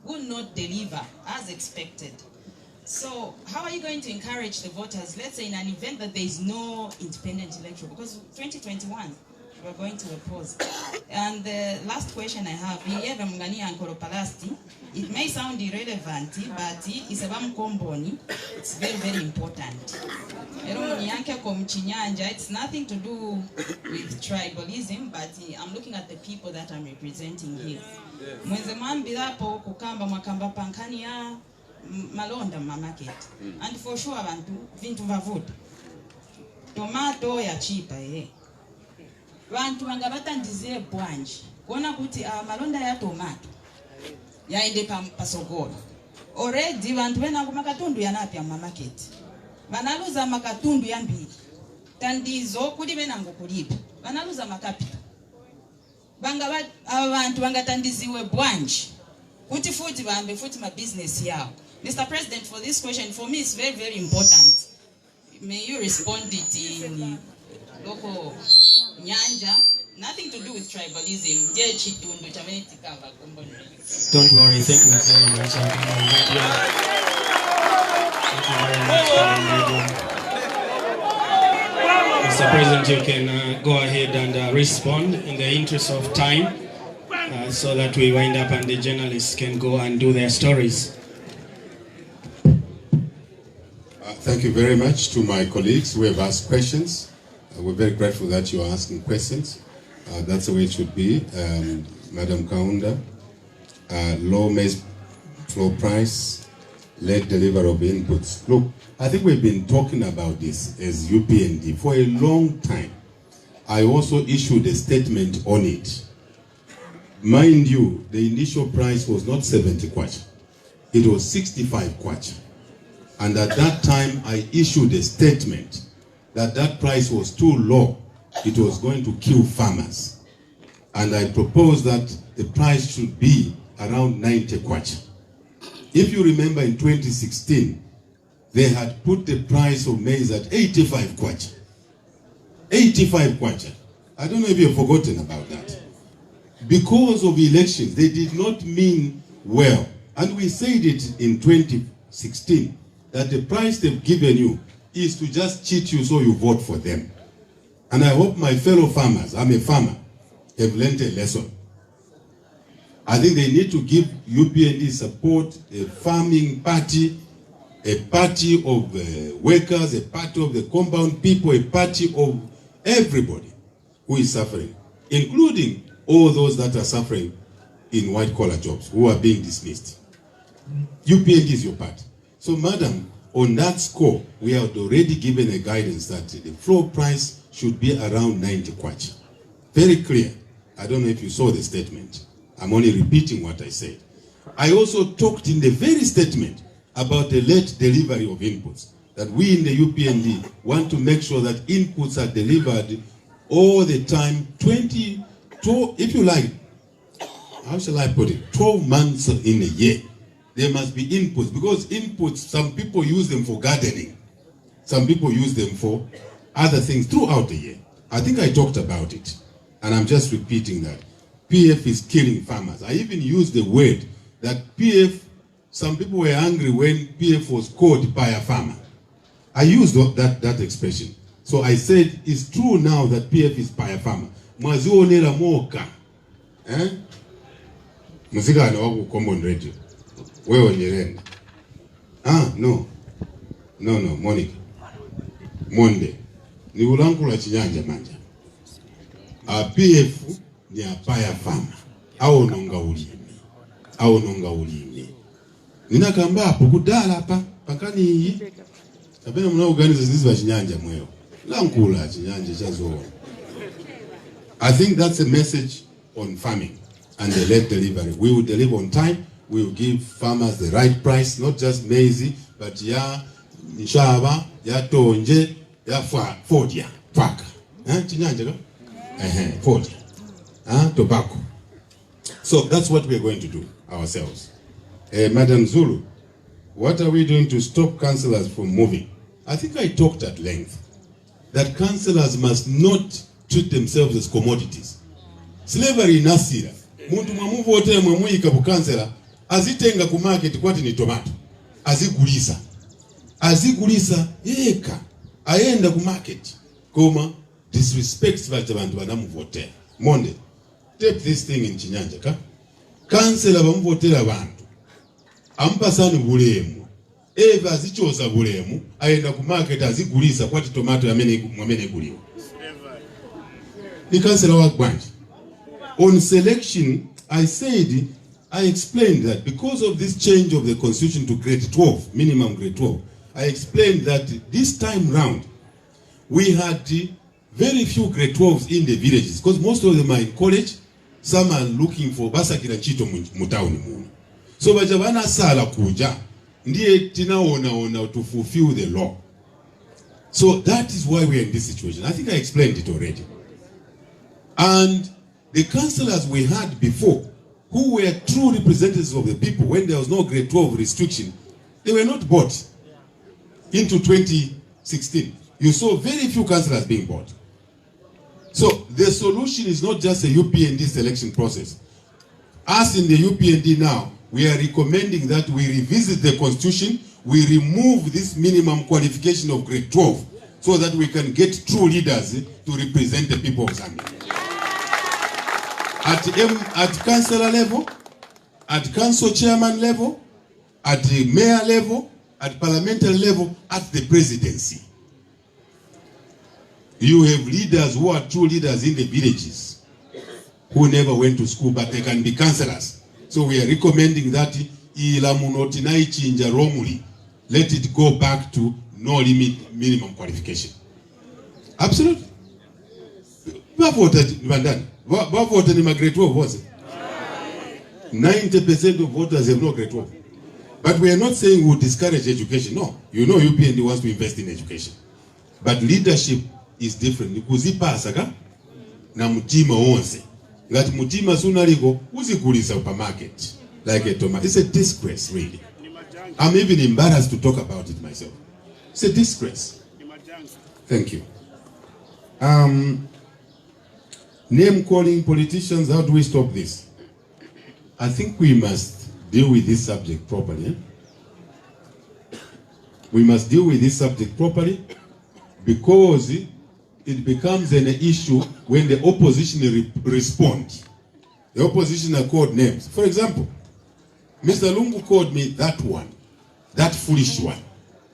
will not deliver as expected. So how are you going to encourage the voters, let's say in an event that there is no independent electoral? Because 2021, we're going to oppose. And the last question I have, it may sound irrelevant, but it's about Komboni. It's very, very important. It's nothing to do with tribalism, but I'm looking at the people that I'm representing here. Malonda market. And for sure abantu vintu vavuta. Tomato ya chipa Vantu vangabatandizie bwanji. Kuona kuti malonda ya tomato yaende pasokolo. Already vantu vena kumakatundu yanapya market. Vanaluza makatundu ya mbili. Tandizo kuli vena ngokulipa. Vanaluza makapita. Vantu vangatandiziwe bwanji. Kuti futi vambe futi ma business yao. Mr. President, for this question, for me it's very, very important. May you respond it in local nyanja, nothing to do with tribalism. Don't worry, thank you very much. Thank you very much. Mr. President, you can go ahead and respond in the interest of time so that we wind up and the journalists can go and do their stories. Thank you very much to my colleagues who have asked questions. We're very grateful that you are asking questions. That's the way it should be. Madam Kaunda, low maize floor price, late delivery of inputs. Look, I think we've been talking about this as UPND for a long time. I also issued a statement on it. Mind you, the initial price was not 70 kwacha. It was 65 kwacha. And at that time, I issued a statement that that price was too low. It was going to kill farmers. And I proposed that the price should be around 90 kwacha. If you remember in 2016, they had put the price of maize at 85 kwacha. 85 kwacha. I don't know if you've forgotten about that. Because of elections, they did not mean well. And we said it in 2016, that the price they've given you is to just cheat you so you vote for them. And I hope my fellow farmers, I'm a farmer, have learned a lesson. I think they need to give UPND support, a farming party, a party of workers, a party of the compound people, a party of everybody who is suffering, including all those that are suffering in white-collar jobs, who are being dismissed. UPND is your party. So, madam, on that score, we have already given a guidance that the floor price should be around 90 kwacha. Very clear. I don't know if you saw the statement. I'm only repeating what I said. I also talked in the very statement about the late delivery of inputs, that we in the UPND want to make sure that inputs are delivered all the time, 12, if you like, how shall I put it, 12 months in a year. There must be inputs, because inputs, some people use them for gardening. Some people use them for other things throughout the year. I think I talked about it, and I'm just repeating that. PF is killing farmers. I even used the word that PF, some people were angry when PF was called by a farmer. I used that expression. So I said, it's true now that PF is by a farmer. Mwazionera moka. Muzika na waku common radio. Wewe nyerenda. No, Monica. Monde. Ni ulankula chinyanja manja. PF ni apaya farmer. Au nonga ulimi. Nina kamba hapo kudala hapa pakani hii. Kapena mna organize zizi wa chinyanja mweo. Lankula chinyanja chazo. I think that's a message on farming and the late delivery. We will deliver on time. We will give farmers the right price, not just maize, but ya nishaba, ya tonje, ya fodia, paka. Chinyanja ka? Fodia. Tobacco. So that's what we are going to do ourselves. Madam Zulu, what are we doing to stop councillors from moving? I think I talked at length that councillors must not treat themselves as commodities. Slavery nasira. Muntu mwamuvu wote mwamuyika bu councillor azitenga ku market kwati ni tomato. Azigulisa yeka. Aenda ku market. Koma disrespects bantu banamuvote. Monde, take this thing in Chinyanja, ka? Kansela bamuvotera abantu. Ampasani bulemu. Eva zichoza bulemu, aenda ku market azigulisa kwati tomato yamene guliwa. Ni kansela wa Gwanji. On selection, I explained that because of this change of the constitution to grade 12, minimum grade 12, I explained that this time round, we had very few grade 12s in the villages, because most of them are in college, some are looking for basakira chito mutauni muna. So bajabana sala kuja, ndiye tinaona to fulfill the law. So that is why we are in this situation. I think I explained it already. And the councillors we had before, who were true representatives of the people when there was no grade 12 restriction, they were not bought into 2016. You saw very few councillors being bought. So the solution is not just a UPND selection process. Us in the UPND now, we are recommending that we revisit the constitution, we remove this minimum qualification of grade 12 so that we can get true leaders to represent the people of Zambia. At councillor level, at council chairman level, at the mayor level, at parliamentary level, at the presidency. You have leaders who are true leaders in the villages who never went to school, but they can be councillors. So we are recommending that let it go back to no limit minimum qualification. Absolutely. What voted in my grade 12 was it? 90% of voters have no grade 12. But we are not saying we'll discourage education. No. You know UPND wants to invest in education. But leadership is different. Nikuzipa asaka na mutima onse. Ngati mutima sunaliko uzigulisa supermarket like a tomato. It's a disgrace, really. I'm even embarrassed to talk about it myself. It's a disgrace. Thank you. Name calling politicians, how do we stop this? I think we must deal with this subject properly. Eh? We must deal with this subject properly because it becomes an issue when the opposition responds. The opposition are called names. For example, Mr. Lungu called me that one, that foolish one.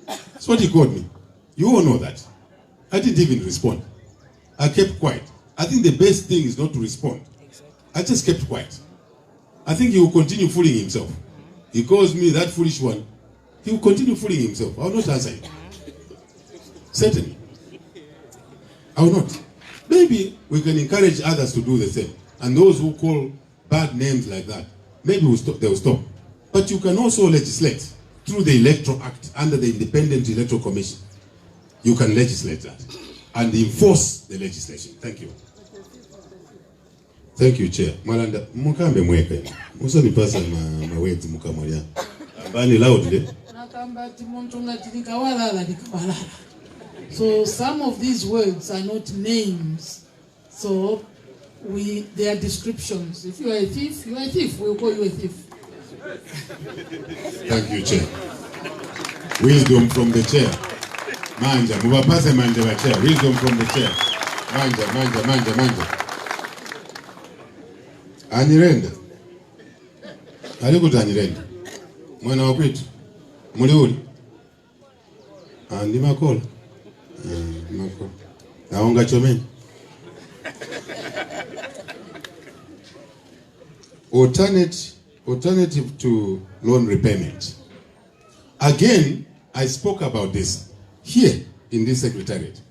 That's what he called me. You all know that. I didn't even respond. I kept quiet. I think the best thing is not to respond. I just kept quiet. I think he will continue fooling himself. He calls me that foolish one. He will continue fooling himself. I will not answer him. Certainly. I will not. Maybe we can encourage others to do the same. And those who call bad names like that, maybe they will stop. But you can also legislate through the Electoral Act under the Independent Electoral Commission. You can legislate that and enforce the legislation. Thank you. Thank you, Chair. Malanda, mukambe mweke. Musa ni pasa mawezi mukamoria. Ambani loudly. So some of these words are not names. So they are descriptions. If you are a thief, you are a thief. We'll call you a thief. Thank you, Chair. Wisdom from the chair. Manja, mubapase manja wa chair. Wisdom from the chair. Manja. Anirenda. Alikuta anirenda. Mwana wa kwetu. Muliuli. Andi makola. Makola. Naonga chomeni. Alternative to loan repayment. Again, I spoke about this here in this secretariat,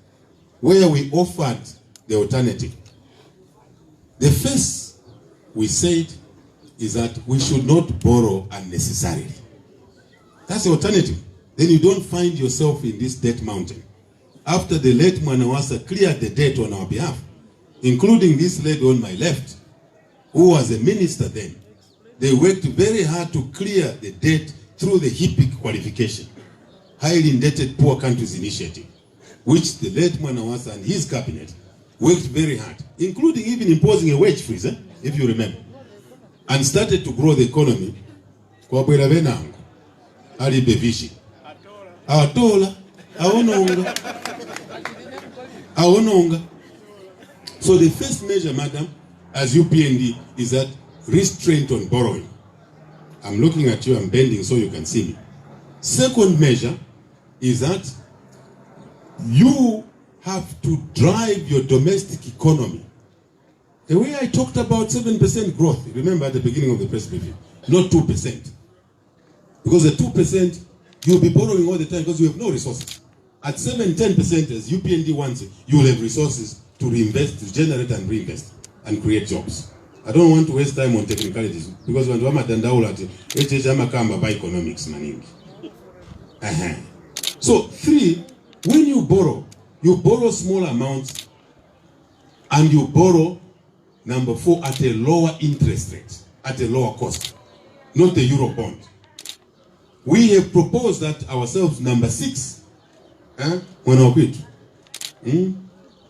where we offered the alternative. The first we said is that we should not borrow unnecessarily. That's the alternative. Then you don't find yourself in this debt mountain. After the late Mwanawasa cleared the debt on our behalf, including this lady on my left, who was a minister then, they worked very hard to clear the debt through the HIPIC qualification, Highly Indebted Poor Countries Initiative, which the late Mwanawasa and his cabinet worked very hard, including even imposing a wage freeze, if you remember, and started to grow the economy. Kwa bwela venangu, ali bevishi. Atola, aononga. So the first measure, madam, as UPND, is that restraint on borrowing. I'm looking at you, I'm bending so you can see me. Second measure is that you have to drive your domestic economy. The way I talked about 7% growth, remember at the beginning of the press briefing, not 2%. Because at 2%, you'll be borrowing all the time because you have no resources. At 7-10%, as UPND wants it, you will have resources to reinvest, to generate and reinvest, and create jobs. I don't want to waste time on technicalities because when I'm by economics, maningi. So 3, when you borrow small amounts and you borrow, number 4, at a lower interest rate, at a lower cost, not the euro bond. We have proposed that ourselves, number 6, when I quit.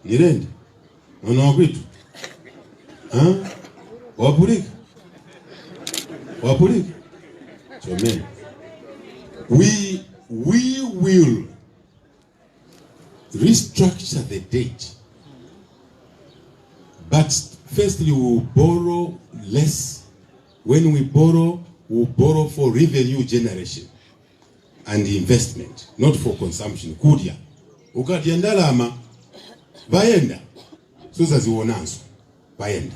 Nirend. When I quit. Wapulik. So man, we will restructure the debt, but firstly we will borrow less. When we borrow, we'll borrow for revenue generation and investment, not for consumption. Kudia ukati ndalama bayenda suza ziwonanso bayenda.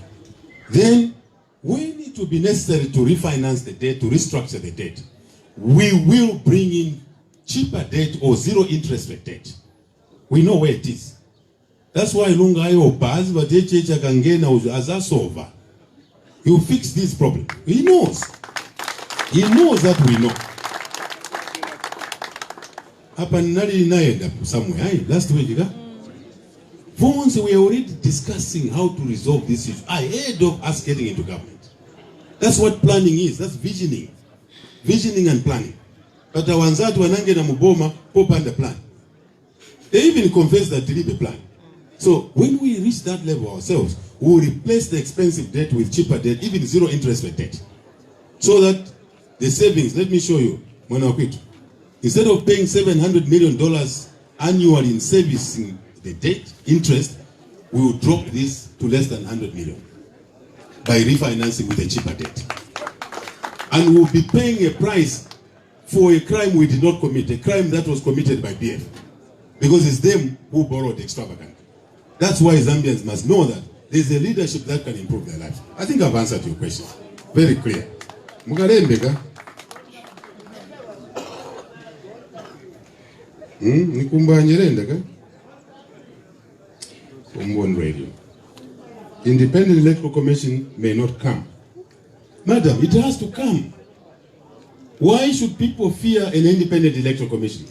Then when it will be necessary to refinance the debt, to restructure the debt, we will bring in cheaper debt or zero interest rate debt. We know where it is. That's why Lunga Ayopa but as a solver. You fix this problem. He knows. He knows that we know. Somewhere last week, once we are already discussing how to resolve this issue ahead of us getting into government. That's what planning is. That's visioning and planning. But our Wanzatu Wanange na Muboma pop under plan. They even confess that they leave a plan. So when we reach that level ourselves, we will replace the expensive debt with cheaper debt, even zero interest rate debt. So that the savings, let me show you, instead of paying $700 million annually in servicing the debt, interest, we will drop this to less than 100 million by refinancing with a cheaper debt. And we'll be paying a price for a crime we did not commit, a crime that was committed by BF. Because it's them who borrowed extravagantly. That's why Zambians must know that there's a leadership that can improve their lives. I think I've answered your question. Very clear. Mugarembega. Nikumbanyerendega. Umbon Radio. Independent Electoral Commission may not come. Madam, it has to come. Why should people fear an independent Electoral Commission?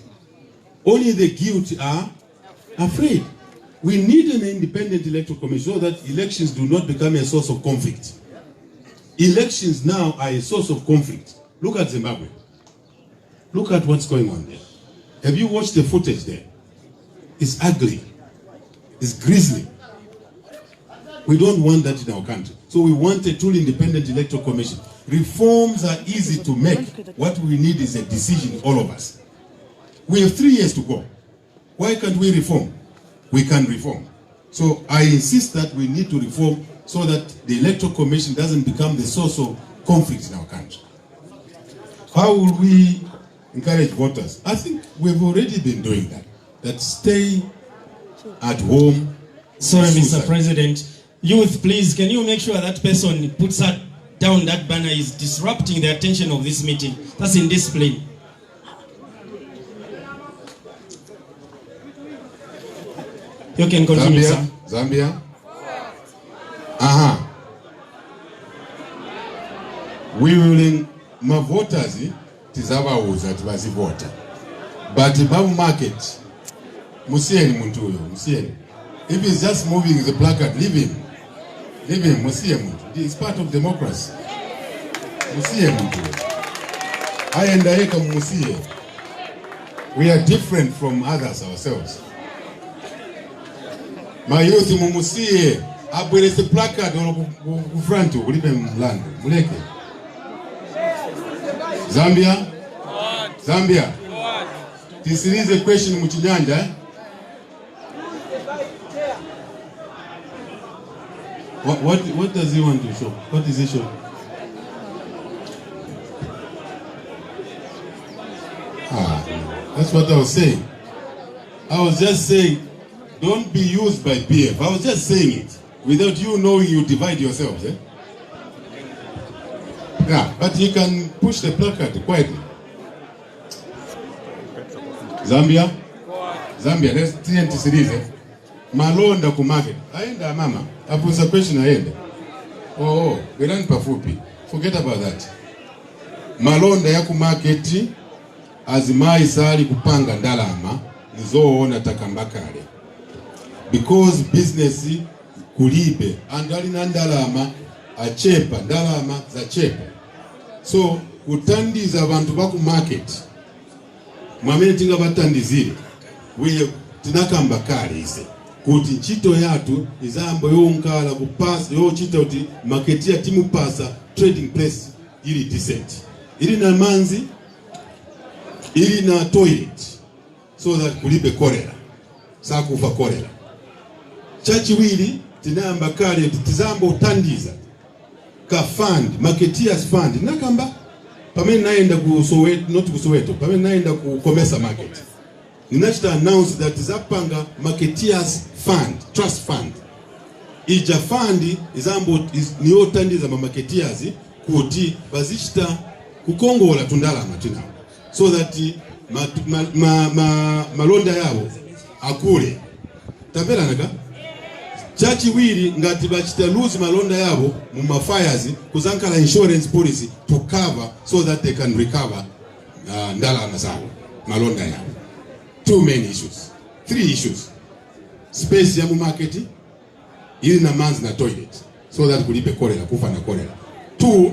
Only the guilty are afraid. We need an independent Electoral Commission so that elections do not become a source of conflict. Elections now are a source of conflict. Look at Zimbabwe. Look at what's going on there. Have you watched the footage there? It's ugly. It's grisly. We don't want that in our country. So we want a truly independent Electoral Commission. Reforms are easy to make. What we need is a decision, all of us. We have 3 years to go. Why can't we reform? We can reform. So I insist that we need to reform so that the Electoral Commission doesn't become the source of conflict in our country. How will we encourage voters? I think we've already been doing that. That stay at home. Sorry, Mr. President. Youth, please, can you make sure that person puts down that banner is disrupting the attention of this meeting? That's indiscipline. You can continue, sir. Zambia. We will my voters tizaba uza tibazivota. But babu market musieni muntu huyo, musieni. If he's just moving the placard, leave him. Leave him, musiye muntu. It's part of democracy. Musiye muntu. Ayenda yeka musiye. We are different from others ourselves. My youth mumusiye abwerese placard ku front ulipe mlando muleke. Zambia. Zambia. This is a question muchinyanja. What does he want to show? What is he showing? That's what I was saying. I was just saying, don't be used by PF. I was just saying it. Without you knowing, you divide yourselves. Eh? Yeah, but you can push the placard quietly. Zambia, let's TNT series. Malonda ku market. Aenda mama. Apusa question aende. Oh, Beran pafupi. Forget about that. Malonda ya ku market azimai sali kupanga ndalama nizoona takambakale. Because business kulibe andali na ndalama achepa ndalama za chepa. So kutandiza abantu baku market. Mwamene tinga batandizire. We tinakambakale ise. Kuti chito yatu izambo yonkala kupasa yo chito uti market ya timu pasa trading place ili decent. Ili na manzi, ili na toilet, so that kulibe kolera. Sakufa kolera. Chachi wili tinamba kale tizambo utandiza ka fund, marketeers fund. Nakamba pamene naenda ku Soweto, not ku Soweto, pamene naenda ku Komesa market. Ninachita announce that zapanga marketeers fund, trust fund. Ija fund izambo niyo tandiza ma marketeers kuti bazishita kukongola tundala matina. So that malonda yabo akule. Tambela naka? Chachi wili ngati bachita lose malonda yabo mu fires kuzankala insurance policy to cover so that they can recover ndala mazao malonda yabo. Two main issues. 3 issues. Space ya mu market, ili na manzi na toilet, so that kulipe kolera, kufa na kolera. 2,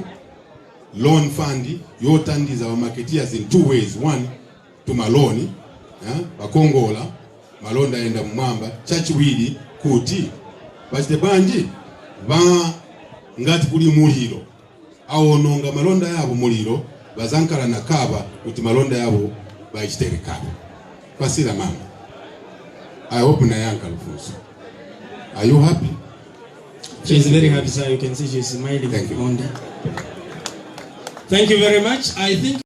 loan fund, yotandiza wa marketeers in 2 ways. 1, to maloni, bakongola, malonda enda mwamba, chachi wili, kuti, bachite banji, ngati kuli muliro, awononga malonda yabo muliro, bazankala na kaba, kuti malonda yabo, bachite kaba. Pasira mama. I hope Nayanka Lufuso. Are you happy? She's very happy, sir. You can see she's smiling. Thank you. Thank you very much. I think